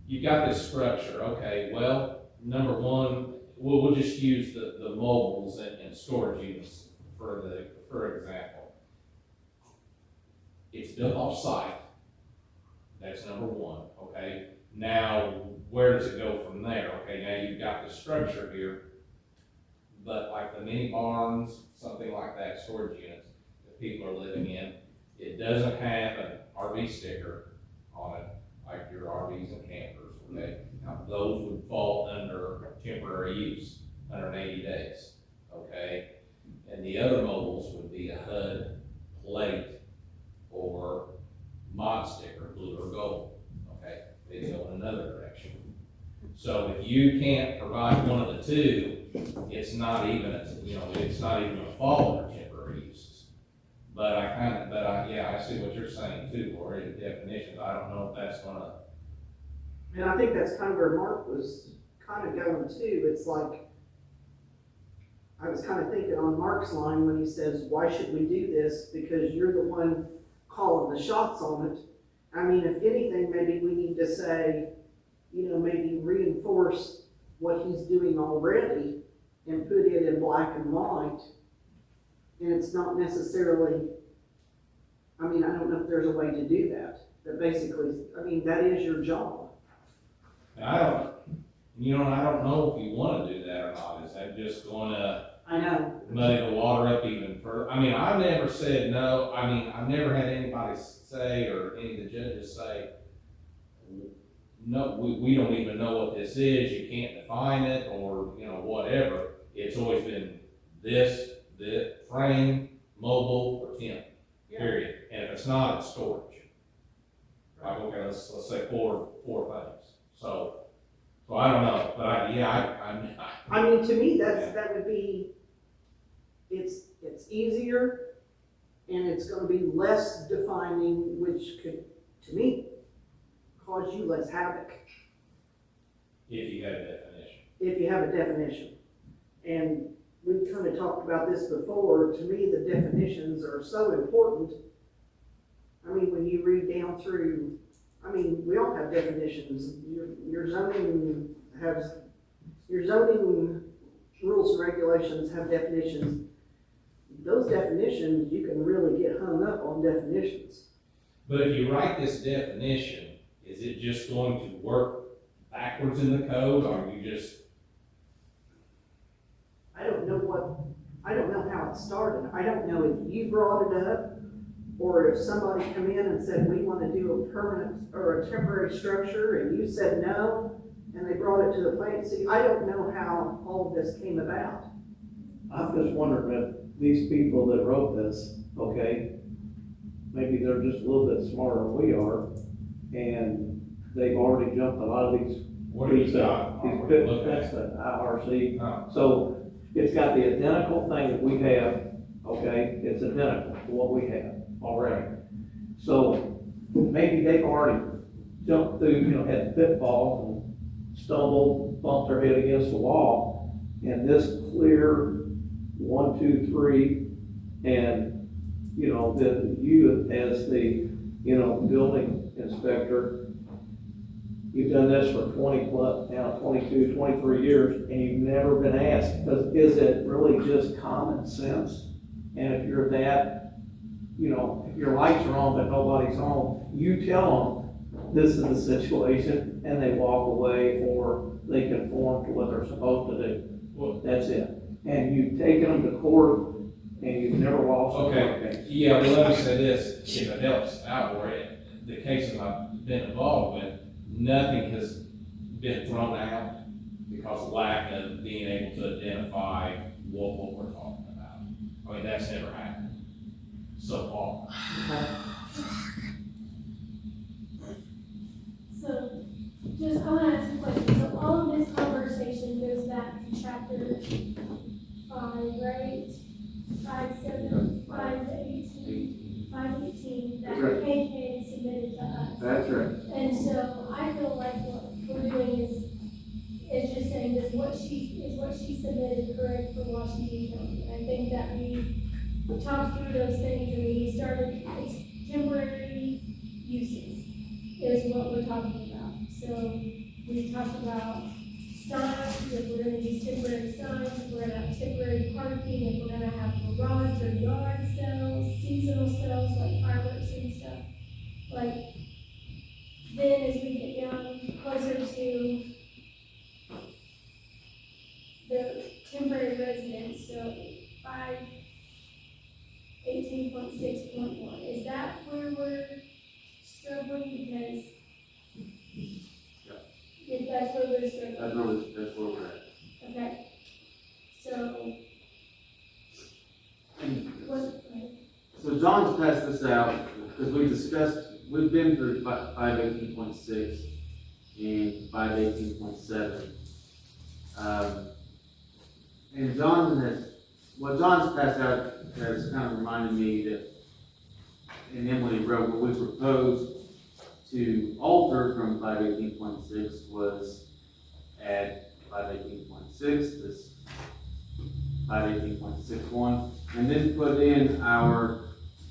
you've got this structure, okay, well, number one, we'll just use the mobiles and storage units for example. It's built off-site, that's number one, okay? Now, where does it go from there? Okay, now you've got the structure here, but like the mini barns, something like that, storage units that people are living in, it doesn't have an RV sticker on it, like your RVs and campers, okay? Now, those would fall under temporary use, 180 days, okay? And the other mobiles would be a HUD plate or mod sticker, blue or gold, okay? They go in another direction. So if you can't provide one of the two, it's not even, it's not even gonna fall under temporary uses. But I see what you're saying too, Lori, the definitions, I don't know if that's gonna. And I think that's kind of where Mark was kind of going too. It's like, I was kind of thinking on Mark's line when he says, why should we do this? Because you're the one calling the shots on it. I mean, if anything, maybe we need to say, maybe reinforce what he's doing already and put it in black and white. And it's not necessarily, I don't know if there's a way to do that. That basically, that is your job. And I don't know if you wanna do that or not, is that just gonna I know. muddy the water up even further? I've never said no, I've never had anybody say, or any of the judges say, no, we don't even know what this is, you can't define it, or, whatever. It's always been this frame, mobile, or tent, period. And if it's not, it's storage. Like, okay, let's say four things. So I don't know, but To me, that would be, it's easier and it's gonna be less defining, which could, to me, cause you less havoc if you have a definition. if you have a definition. And we've kind of talked about this before. To me, the definitions are so important. When you read down through, we all have definitions. Your zoning rules and regulations have definitions. Those definitions, you can really get hung up on definitions. But if you write this definition, is it just going to work backwards in the code, or are you just? I don't know how it started. I don't know if you brought it up, or if somebody come in and said, we want to do a permanent or a temporary structure, and you said no, and they brought it to the plan. See, I don't know how all of this came about. I'm just wondering if these people that wrote this, okay, maybe they're just a little bit smarter than we are, and they've already jumped a lot of these. What do you got? That's the IRC. Oh. So it's got the identical thing that we have, okay, it's identical to what we have already. So maybe they've already jumped through, had pitfalls and stumbled, bumped their head against the wall, and this clear 1, 2, 3, and, that you as the, building inspector, you've done this for 20 plus, now 22, 23 years, and you've never been asked, because is it really just common sense? And if you're that, if your lights are on but nobody's home, you tell them this is the situation, and they walk away, or they conform to what they're supposed to do. Well, that's it. And you've taken them to court, and you've never lost also. Okay, yeah, well, let me say this, if it helps out, or the cases I've been involved with, nothing has been thrown out because of lack of being able to identify what we're talking about. I mean, that's never happened so far. So, just, I wanna ask a question, so all of this conversation goes back to chapter 5, right? 518, that That's right. KK submitted to us. That's right. And so I feel like what we're doing is just saying, is what she submitted correct for Washington County? And I think that we talked through those things and we started, it's temporary uses is what we're talking about. So we talked about signs, if we're gonna use temporary signs, if we're gonna have temporary parking, if we're gonna have garage or yard sales, seasonal sales like fireworks and stuff. Like, then as we get down closer to the temporary residence, so 518.6.1, is that where we're struggling? Because if that's where we're struggling. That's where we're at. Okay, so, what, So John's passed this out, because we've been through 518.6 and 518.7. And what John's passed out has kind of reminded me that, and Emily wrote, what we proposed to alter from 518.6 was add 518.6, this 518.61, and then put in our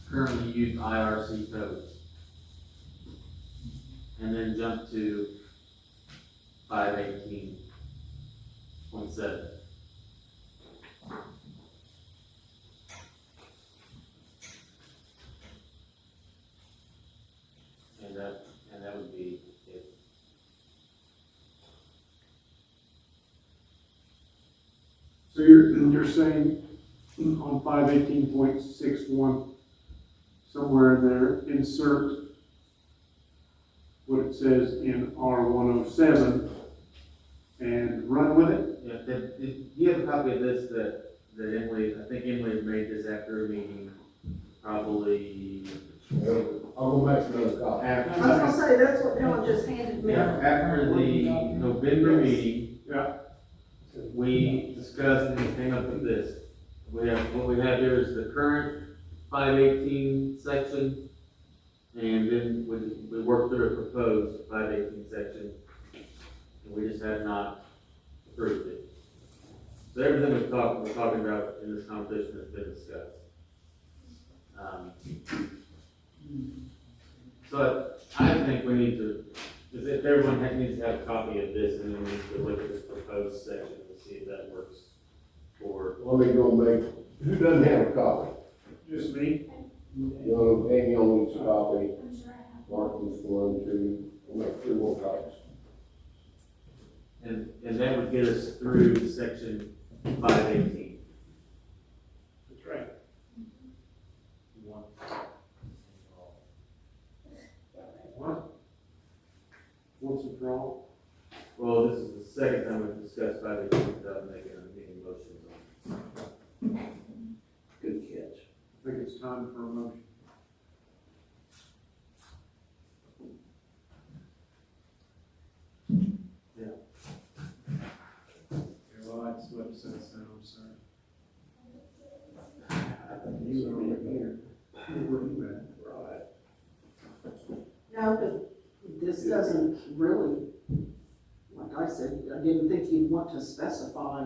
currently used IRC codes. And then jump to 518.7. And that would be it. So you're saying on 518.61, somewhere in there, insert what it says in R107 and run with it? Yeah, if you have a copy of this that Emily, I think Emily made this after a meeting, probably. I'll go back to another copy. I was gonna say, that's what Dylan just handed me. Yeah, after the November meeting. Yeah. We discussed and came up with this. What we have here is the current 518 section, and then we worked through a proposed 518 section, and we just have not approved it. So everything we're talking about in this conversation has been discussed. So I think we need to, if everyone needs to have a copy of this, and then we need to look at this proposed section and see if that works for. Let me go make, who doesn't have a copy? Just me? You know, Amy only needs a copy, I'm sure I have. Martin's 1, 2, we'll make 3 more copies. And that would get us through section 518. That's right. What? What's the problem? Well, this is the second time we've discussed 518 without making any motions on it. Good catch. I think it's time for a motion. Well, I just what it says, so I'm sorry. You were here. Where you at? Right. No, but this doesn't really, like I said, I didn't think you'd want to specify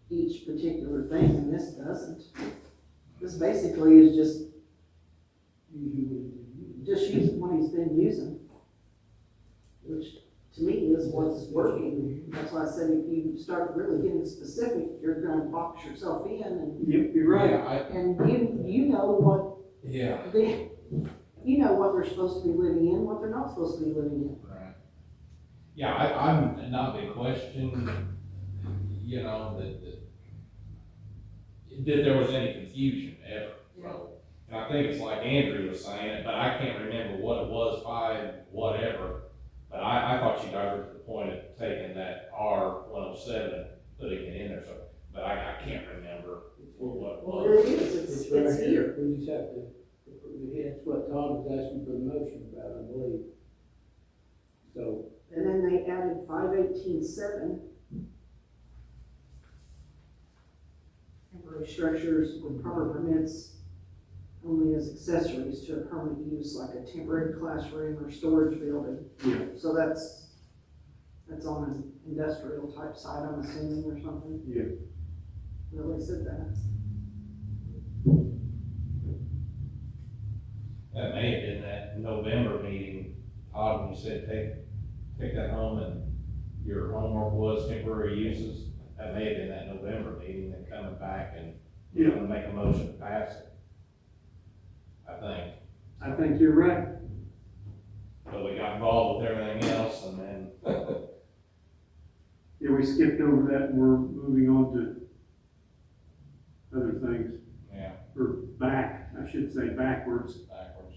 each particular thing, and this doesn't. This basically is just using what he's been using, which to me is what's working. That's why I said if you start really getting specific, you're gonna box yourself in, and Yep, you're right. you know what Yeah. you know what they're supposed to be living in, what they're not supposed to be living in. Right. Yeah, I'm not big question, you know, that there was any confusion ever. So think it's like Andrew was saying it, but I can't remember what it was, 5, whatever. But I thought you guys were to the point of taking that R-107 and putting it in there, so, but I can't remember what it Well, there was. it is, right it's here. We just have to, that's what Todd was asking for the motion about, I believe. So, And then they added 518.7. Temporary structures with proper permits only as accessories to a permanent use like a temporary classroom or storage building. Yeah. So that's on an industrial type site, I'm assuming, or something. Yeah. Really said that. That may have been that November meeting, Todd, when you said take that home and your homework was temporary uses. That may have been that November meeting, then coming back and you're gonna make a motion to pass it. I think you're right. But we got involved with everything else and then, Yeah, we skipped over that and we're moving on to other things, yeah, or back, I should say backwards. backwards.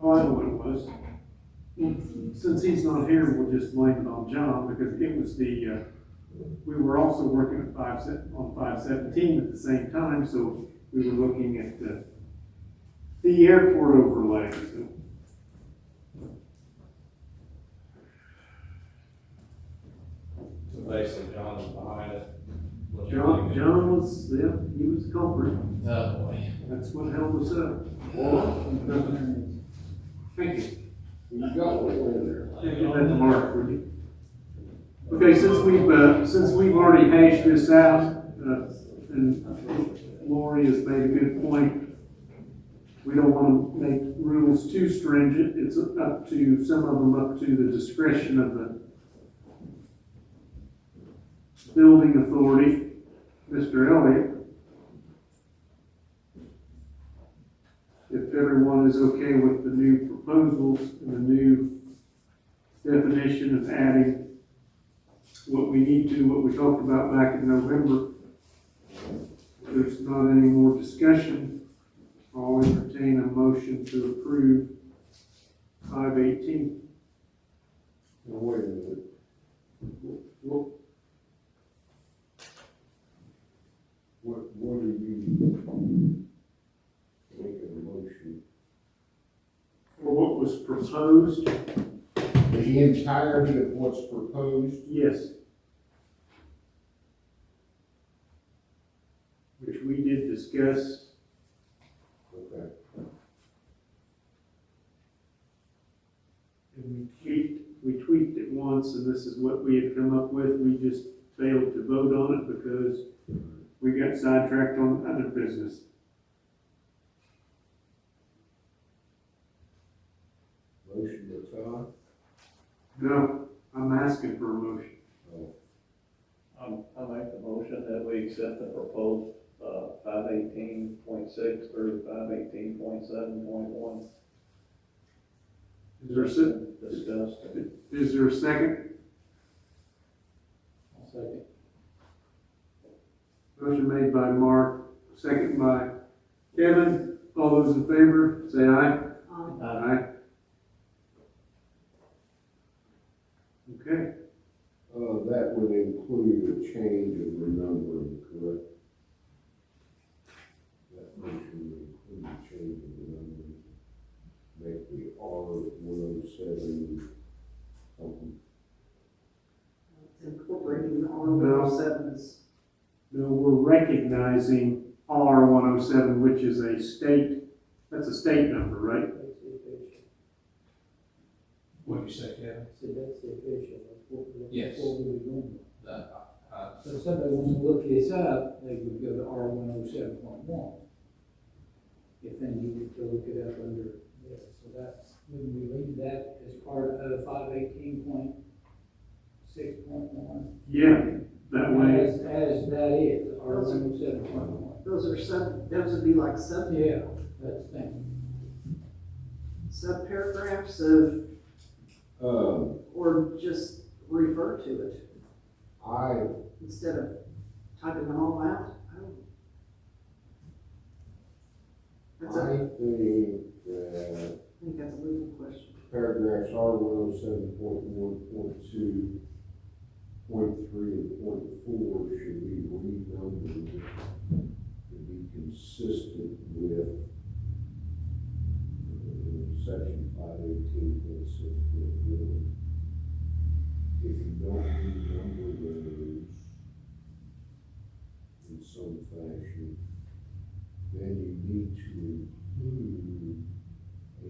Oh, I know what it was. Since he's not here, we'll just blame it on John, because it was we were also working at 517 at the same time, so we were looking at the airport overlay, so. So basically, John was behind it. John was, yeah, he was the culprit. Oh, boy. That's what held us up. Thank you. You got one in there. Yeah, give that to Mark, would you? Okay, since we've already hashed this out, and Lori has made a good point, we don't want to make rules too stringent. It's up to, some of them up to the discretion of the building authority, Mr. Elliott. If everyone is okay with the new proposals and the new definition of adding what we need to, what we talked about back in November, if there's not any more discussion, I'll entertain a motion to approve 518. Now, wait a minute. What are you making a motion? For what was proposed? The entirety of what's proposed? Yes. Which we did discuss. Okay. And we tweaked it once, and this is what we had come up with. We just failed to vote on it because we got sidetracked on other business. Motion to Todd? No, I'm asking for a motion. I make the motion that we accept the proposed, 518.6 through 518.7.1. Is Discussed. is there a second? I'll second. Motion made by Mark, second by Kevin. All those in favor, say aye. Aye. Okay. That would include a change of the numbering, correct? That motion would include a change of the numbering. Make the R-107 something. It's incorporating the R-107s. No, we're recognizing R-107, which is a state, that's a state number, right? That's the official. What'd you say, Kevin? So that's the official, that's what we're, Yes. what we were going. Uh, So if somebody wants to look this up, they would go to R-107.1. If then you need to look it up under this, so that's, when we leave that as part of 518.6.1. Yeah, that way. As that is, R-107.1. Those would be like Yeah, that's the thing. sub-paragraphs of, Um, or just refer to it I, instead of typing them all out. I don't. I think that's a legal question. paragraphs R 107.1.2, .3, and .4 should be renumbered to be consistent with section 518.6.1. If you don't renumber those in some fashion, then you need to include a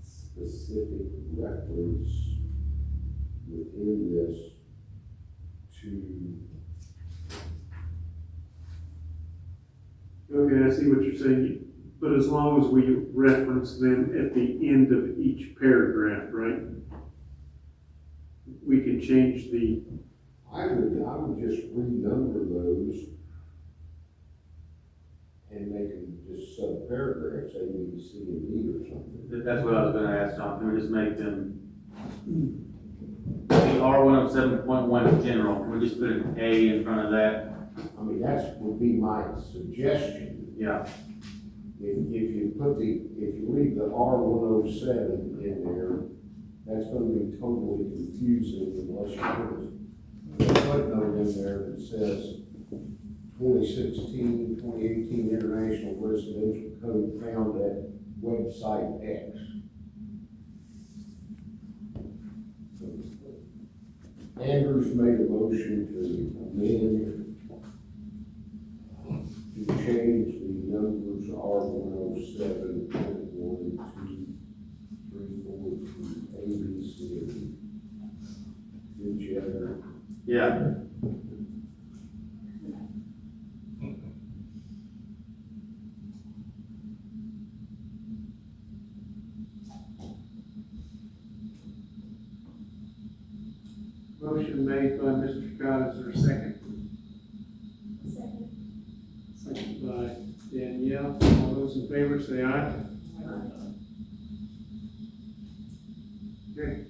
specific reference within this to. Okay, I see what you're saying, but as long as we reference them at the end of each paragraph, right? We can change the, I would just renumber those and make them just sub-paragraphs, A, B, C, and D or something. That's what I was gonna ask, John, can we just make them, the R 107.1 general, can we just put an A in front of that? I mean, would be my suggestion. Yeah. If you leave the R 107 in there, that's gonna be totally confusing unless you put a footnote in there that says 2018 International Residential Code found at website X. Andrews made a motion to amend, to change the numbers R 107.1, 2, 3, 4 to A, B, C. Did you ever? Yeah. motion made by Mr. Scott, is there a second? Second. Second by Danielle, all those in favor say aye. Okay.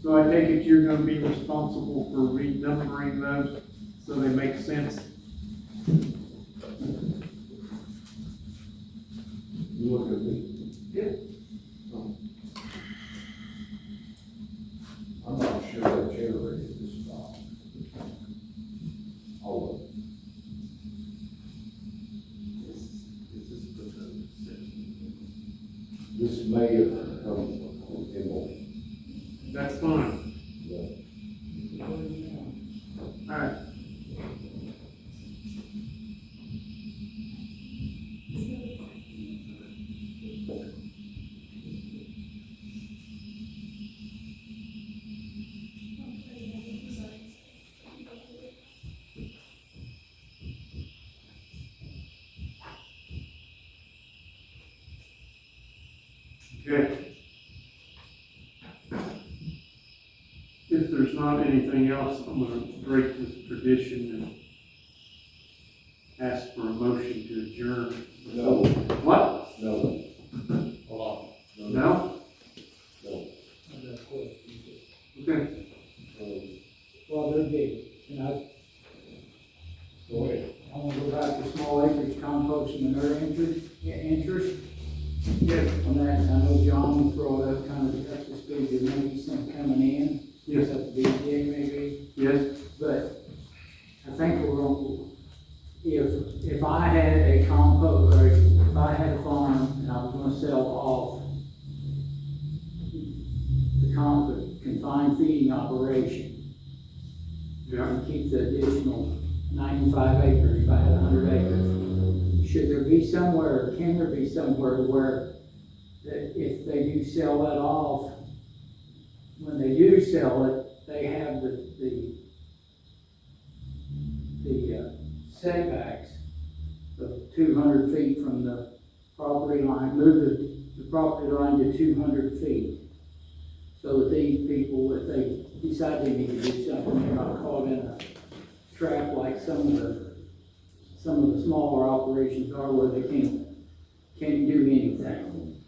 So I take it you're gonna be responsible for renumbering those so they make sense? You look at me. Yeah. I'm not sure what generated this stuff. All of it. This may have come from Emily. That's fine. Yeah. All right. Okay. If there's not anything else, I'm gonna break this tradition and ask for a motion to adjourn. No, What? no, Hold on. No? no. Okay. Well, they're big, and Go ahead. I wanna go back to small acreage composting and their interest Yes. on that. I know John brought up kind of up to speed, there may be some coming in. Yes. At the BZA maybe, Yes. but I think we're going, if I had a compost, or if I had a farm and I was gonna sell off the confined feeding operation, Yeah. and keep the additional 95 acres, if I had 100 acres, should there be somewhere, can there be somewhere where that if they do sell that off, when they do sell it, they have the setbacks of 200 feet from the property line, move the property line to 200 feet. So that these people, if they decide they need to do something, they're not caught in a trap like some of the smaller operations are where they can't do anything.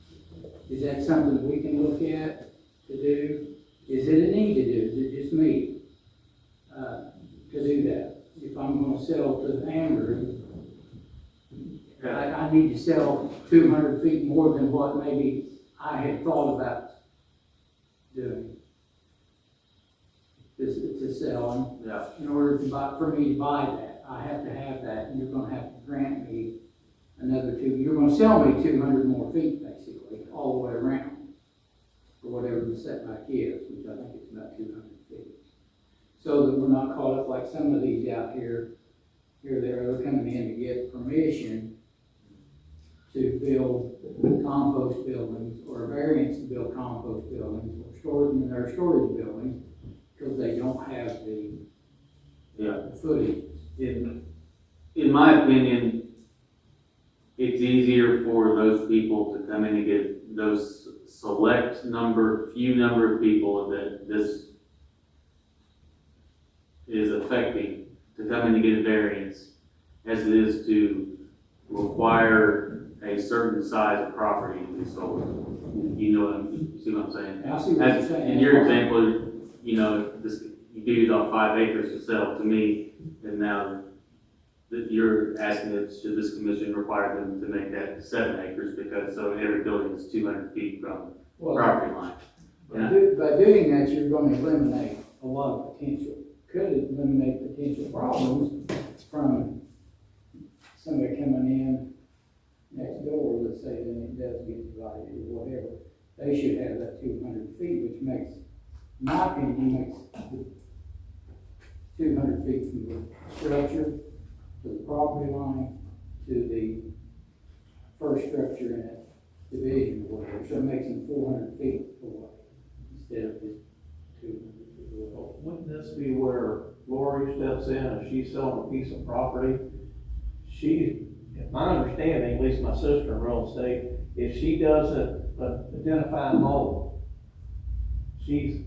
Is that something we can look at to do? Is it a need to do? Is it just me? to do that. If I'm gonna sell to Andrew, I need to sell 200 feet more than what maybe I had thought about doing. To sell, and Yeah. in order to buy, for me to buy that, I have to have that, and you're gonna have to grant me another you're gonna sell me 200 more feet, basically, all the way around, or whatever the setback is, which I think is about 200 feet. So that we're not caught up like some of these out here, they're coming in to get permission to build compost buildings, or a variance to build compost buildings, or storage buildings, because they don't have the Yeah. footage. In my opinion, it's easier for those people to come in and get those few number of people that this is affecting to come in and get a variance as it is to require a certain size of property to be sold. You see what I'm saying? I see what you're saying. In your example, you figured on 5 acres to sell to me, and now that you're asking should this commission require them to make that 7 acres because so every building is 200 feet from property line. By doing that, you're gonna eliminate a lot of potential, could eliminate potential problems from somebody coming in next door, let's say, then it does get divided or whatever. They should have that 200 feet, which makes, in my opinion, makes the 200 feet from the structure to the property line to the first structure in that division or whatever, so it makes them 400 feet away instead of just 200 feet away. Wouldn't this be where Lori steps in, if she's selling a piece of property? If my understanding, at least my sister in real estate, if she doesn't identify a mold, she's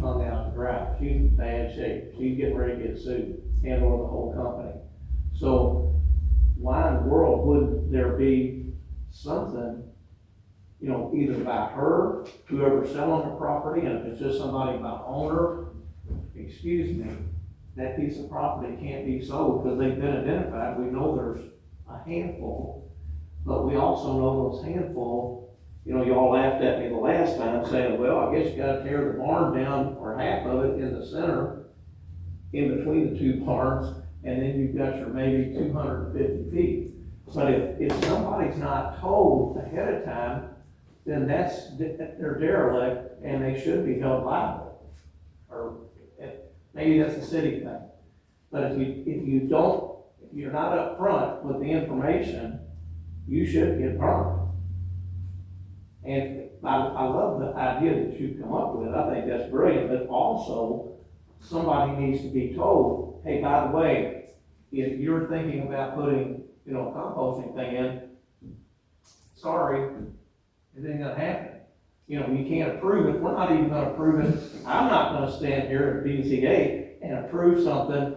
hung out to dry. She's in bad shape. She's getting ready to get sued and or the whole company. So why in the world would there be something, either by her, whoever's selling the property, and if it's just somebody by owner, excuse me, that piece of property can't be sold because they've been identified. We know there's a handful, but we also know those handful, y'all laughed at me the last time saying, well, I guess you gotta tear the barn down or half of it in the center, in between the two barns, and then you've got your maybe 250 feet. But if somebody's not told ahead of time, then they're derelict and they should be held liable. Or maybe that's a city thing. But if you're not upfront with the information, you should get burned. And I love the idea that you've come up with. I think that's brilliant, but also somebody needs to be told, hey, by the way, if you're thinking about putting, a composting thing in, sorry, it ain't gonna happen. You can't approve it. We're not even gonna approve it. I'm not gonna stand here at BZA and approve something.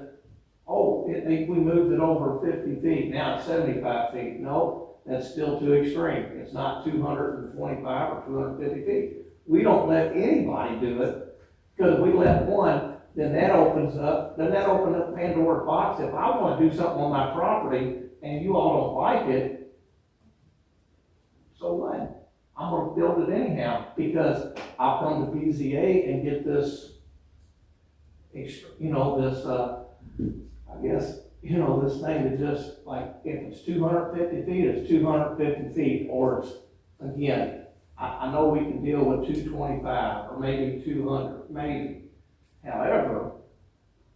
Oh, we moved it over 50 feet, now it's 75 feet. No, that's still too extreme. It's not 225 or 250 feet. We don't let anybody do it, because if we let one, then that opens up Pandora's box. If I want to do something on my property and you all don't like it, so what? I'm gonna build it anyhow, because I'll come to BZA and get this, this thing that just, like, if it's 250 feet, it's 250 feet, or it's, again, I know we can deal with 225, or maybe 200, maybe. However,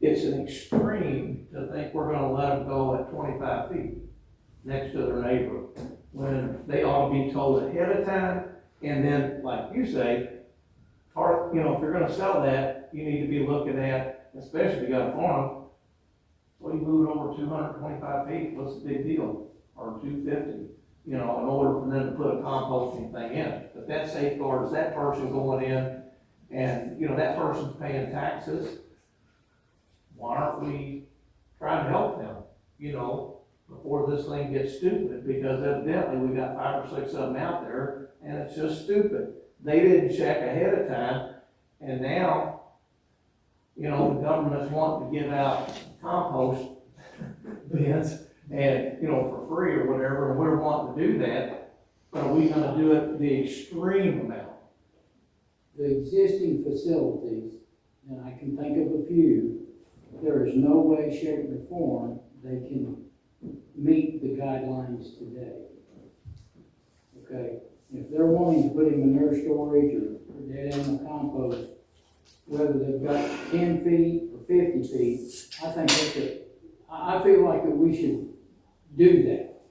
it's an extreme to think we're gonna let them go at 25 feet next to their neighbor, when they ought to be told ahead of time, and then, like you say, if you're gonna sell that, you need to be looking at, especially if you got a farm, well, you move it over 225 feet, what's the big deal? Or 250, in order for them to put a composting thing in. But that safeguards that person going in, and, that person's paying taxes. Why aren't we trying to help them, before this thing gets stupid? Because evidently we got 5 or 6 of them out there, and it's just stupid. They didn't check ahead of time, and now you know, the government's wanting to give out compost bins and, you know, for free or whatever, and we're wanting to do that, but are we gonna do it the extreme amount? The existing facilities, and I can think of a few, there is no way, shape, or form they can meet the guidelines today. Okay, if they're wanting to put in manure storage or dead animal compost, whether they've got 10 feet or 50 feet, I think that's it. I feel like that we should do that.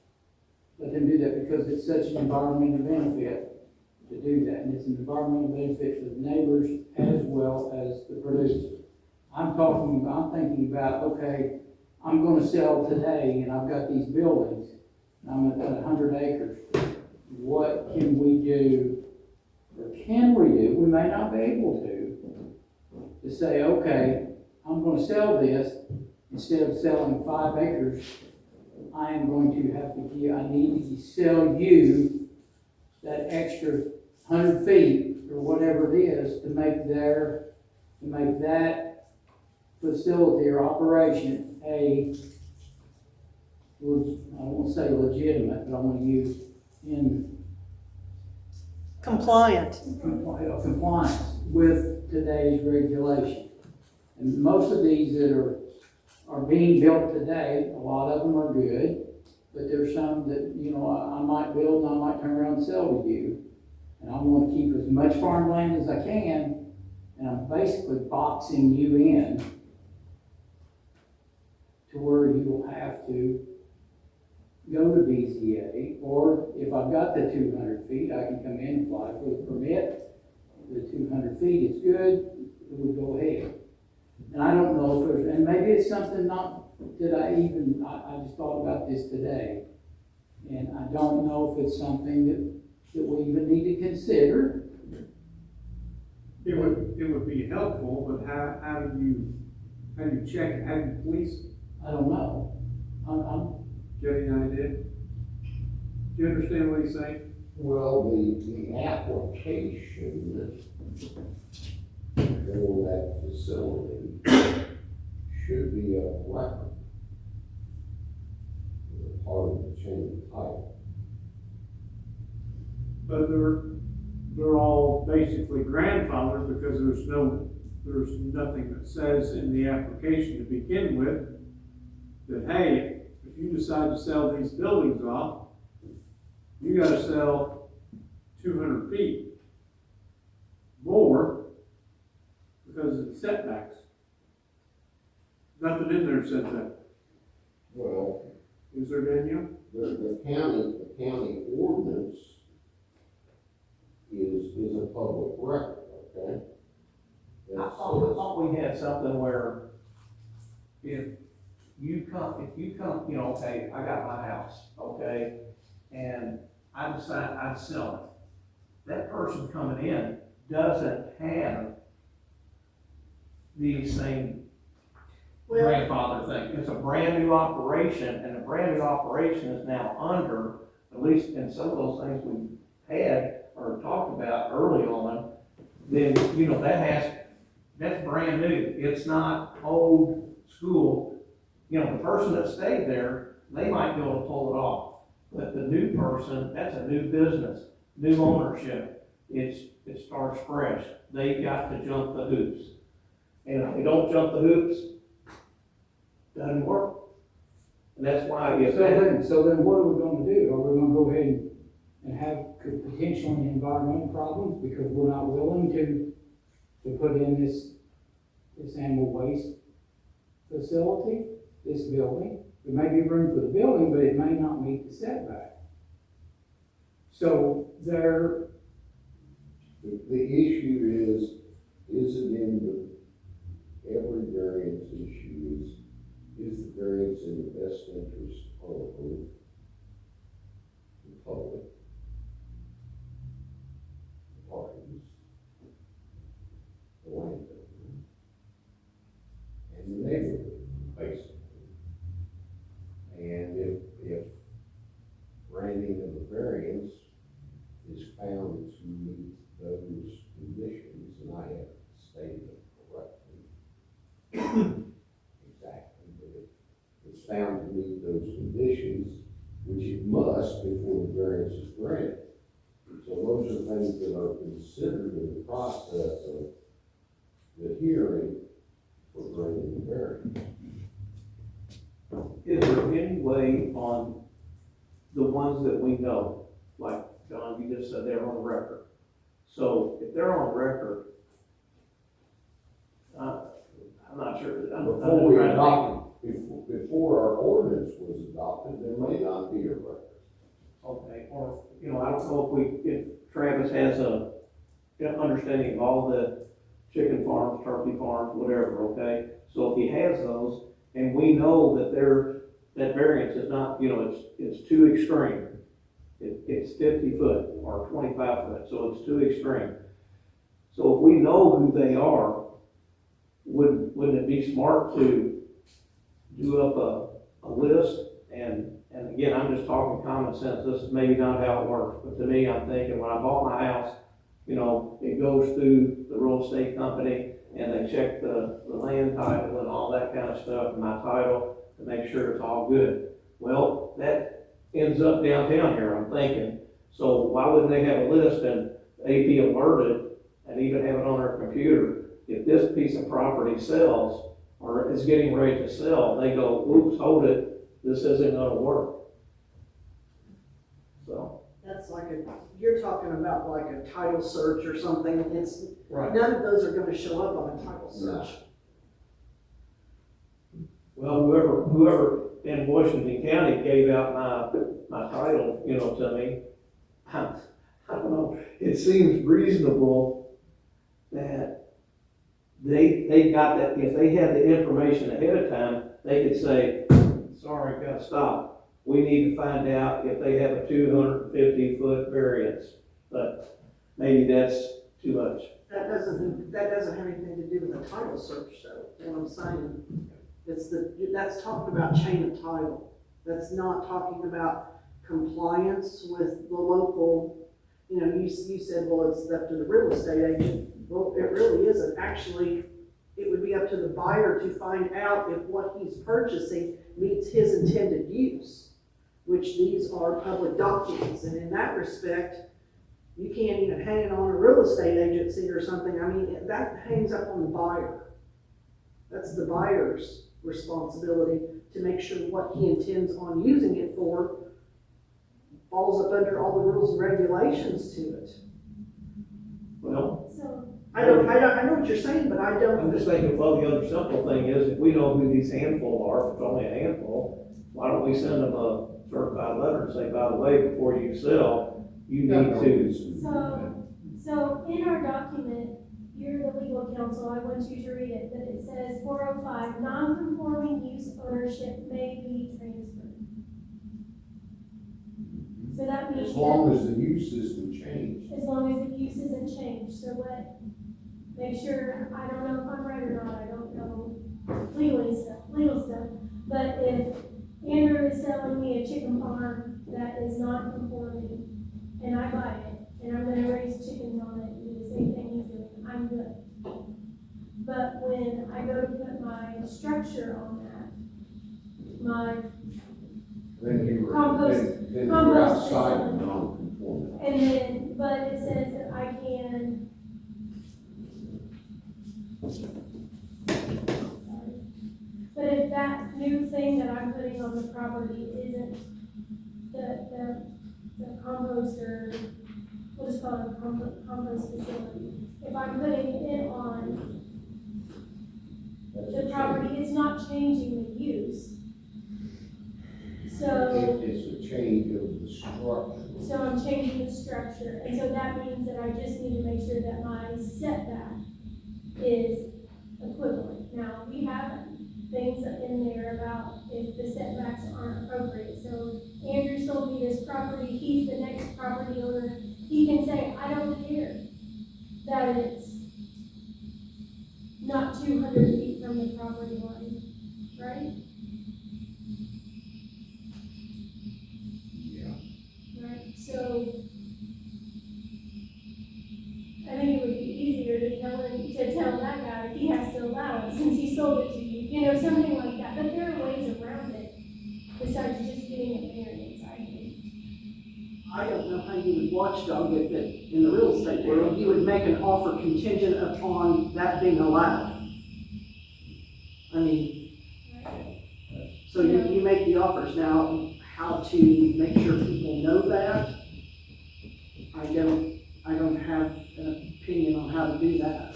Let them do that because it's such an environmental benefit to do that. And it's an environmental benefit for the neighbors as well as the producer. I'm thinking about, okay, I'm gonna sell today and I've got these buildings, and I'm at 100 acres. What can we do, or can we do, we may not be able to say, okay, I'm gonna sell this, instead of selling 5 acres, I am going to have to I need to sell you that extra 100 feet, or whatever it is, to make that facility or operation I won't say legitimate, but I'm gonna use in Compliant. compliance with today's regulation. And most of these that are being built today, a lot of them are good, but there's some that, you know, I might build and I might turn around and sell to you. And I'm gonna keep as much farmland as I can, and I'm basically boxing you in to where you will have to go to BZA, or if I've got the 200 feet, I can come in and apply for the permit. The 200 feet is good, it would go ahead. And I don't know if there's, and maybe it's something not that I just thought about this today. And I don't know if it's something that we even need to consider. It would be helpful, but how do you check, how do you police it? I don't know. Do you have any idea? Do you understand what he's saying? Well, the application for that facility should be a record. Part of the chain of title. But they're all basically grandfathered because there's nothing that says in the application to begin with that, hey, if you decide to sell these buildings off, you gotta sell 200 feet more because of the setbacks. Nothing in there says that. Well, Is there, Daniel? the county ordinance is a public record, okay? I thought we had something where if you come, you know, okay, I got my house, okay, and I decide I'd sell it. That person coming in doesn't have the same grandfather thing. It's a brand new operation, and a brand new operation is now under, at least in some of those things we had or talked about early on, then, you know, that's brand new. It's not old school. You know, the person that stayed there, they might be able to pull it off. But the new person, that's a new business, new ownership. It starts fresh. They got to jump the hoops. And if they don't jump the hoops, doesn't work. And that's why So then what are we gonna do? Are we gonna go ahead and have potentially environmental problems because we're not willing to put in this animal waste facility, this building? There may be room for the building, but it may not meet the setback. So The issue is it in every variance issue is the variance in the best interest of the public, the parties, the landowner, and the neighborhood, basically. And if granting of the variance is found to meet those conditions, and I have stated it correctly, variance is granted. So those are things that are considered in the process of the hearing for granting the variance. Is there any way on the ones that we know, like John, you just said they're on record? So if they're on record, I'm not sure. Before we adopted, before our ordinance was adopted, there may not be a record. Okay, or, you know, I don't know if Travis has a understanding of all the chicken farms, turkey farms, whatever, okay? So if he has those, and we know that that variance is not, you know, it's too extreme. It's 50 foot or 25 foot, so it's too extreme. So if we know who they are, wouldn't it be smart to do up a list? And again, I'm just talking common sense. This is maybe not how it works, but to me, I'm thinking when I bought my house, you know, it goes through the real estate company and they check the land title and all that kind of stuff and my title to make sure it's all good. Well, that ends up downtown here, I'm thinking. So why wouldn't they have a list and they be alerted and even have it on their computer? If this piece of property sells or is getting ready to sell, they go, oops, hold it, this isn't gonna work. So. That's like you're talking about like a title search or something, it's, Right. none of those are gonna show up on a title search. Well, whoever in Washington County gave out my title, you know, to me, I don't know, it seems reasonable that they got that, if they had the information ahead of time, they could say, sorry, gotta stop. We need to find out if they have a 250 foot variance, but maybe that's too much. That doesn't have anything to do with a title search though, you know what I'm saying? That's talking about chain of title. That's not talking about compliance with the local, you know, you said, well, it's up to the real estate agent. Well, it really isn't. Actually, it would be up to the buyer to find out if what he's purchasing meets his intended use, which these are public documents. And in that respect, you can't even hang it on a real estate agency or something. I mean, that hangs up on the buyer. That's the buyer's responsibility to make sure what he intends on using it for falls up under all the rules and regulations to it. Well, So, I know what you're saying, but I don't. I'm just thinking, well, the other simple thing is, if we know who these handful are, if it's only a handful, why don't we send them a certified letter and say, by the way, before you sell, you need to. so in our document, you're the legal counsel, I want you to read it, that it says 405, non-conforming use ownership may be transferred. So that means As long as the use isn't changed. as long as the use isn't changed, so make sure, I don't know if I'm right or not, I don't know legal stuff, but if Andrew is selling me a chicken farm that is non-conforming, and I buy it, and I'm gonna raise chickens on it, and do the same thing he's doing, I'm good. But when I go to put my structure on that, my Then you were, Compost- then you're compost outside facility. the non-conforming. and then, but it says that I can, but if that new thing that I'm putting on the property isn't the compost or what is called a compost facility, if I'm putting it on the property, it's not changing the use. So, It's a change of the structure. so I'm changing the structure, and so that means that I just need to make sure that my setback is equivalent. Now, we have things in there about if the setbacks aren't appropriate. So Andrew sold me this property, he's the next property owner, he can say, I don't care that it's not 200 feet from the property line, right? Yeah. Right, so I think it would be easier to tell that guy he has to allow it since he sold it to you, you know, something like that. But there are ways around it besides just getting a variance, I think. I contingent upon that being allowed. I mean, so you make the offers. Now, how to make sure people know that, I don't have an opinion on how to do that.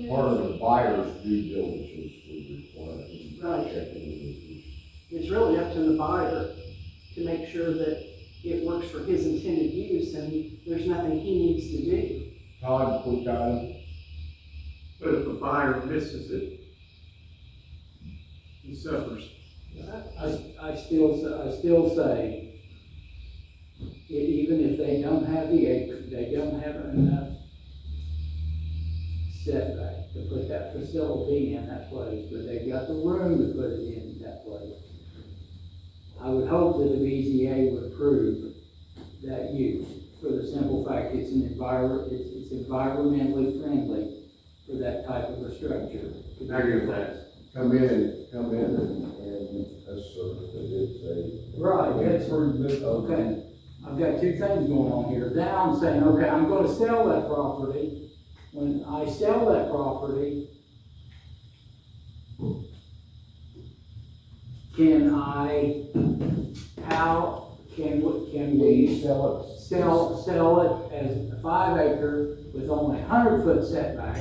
Part of the buyer's due diligence would require him Right. to check into this. It's really up to the buyer to make sure that it works for his intended use and there's nothing he needs to do. Todd, quick item. But if the buyer misses it, he suffers. I still say, even if they don't have the acreage, they don't have enough setback to put that facility in that place, but they've got the room to put it in that place. I would hope that the BZA would approve that use for the simple fact it's it's environmentally friendly for that type of a structure. I agree with that. Come in and assert that it's a. Right, that's okay. I've got two things going on here. Now I'm saying, okay, I'm gonna sell that property. When I sell that property, can we sell it as a 5 acre with only 100-foot setback?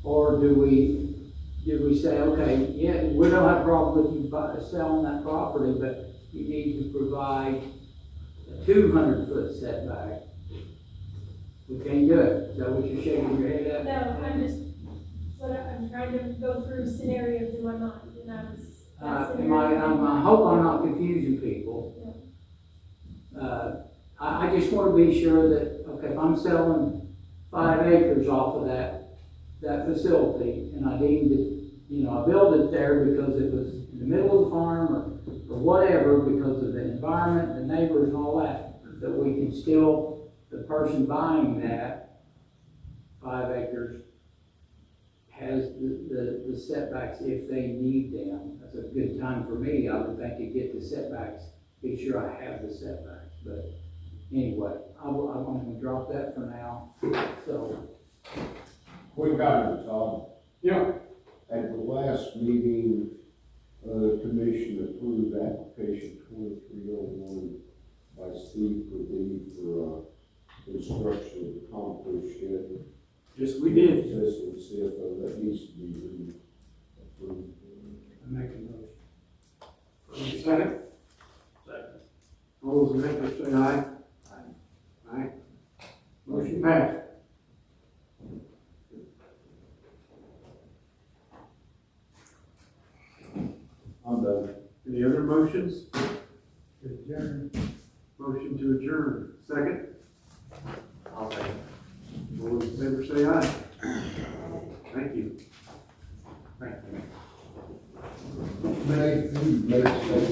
Or do we say, okay, yeah, we don't have a problem with you selling that property, but you need to provide a 200-foot setback? We can't do it. Is that what you're shaking your head at? No, I'm trying to go through scenarios in my mind, and I was. I hope I'm not confusing people. I just want to be sure that, okay, if I'm selling 5 acres off of that facility, and I deemed it, I built it there because it was in the middle of the farm or whatever, because of the environment, the neighbors and all that we can still, the person buying that 5 acres has the setbacks if they need them. That's a good time for me, I would think, to get the setbacks, be sure I have the setbacks. But anyway, I'm gonna drop that for now, so. Quick item, Todd. Yeah. At the last meeting, the commission approved application 2301 by Steve Perdue for construction of the compost shed. Yes, we did. Assistant CFO, that needs to be approved. I make a motion. Second? Second. All those in favor say aye. Aye. Motion passed. I'm done. Any other motions? Adjourn. Motion to adjourn. Second? I'll say. All those in favor say aye. Thank you. May, who makes that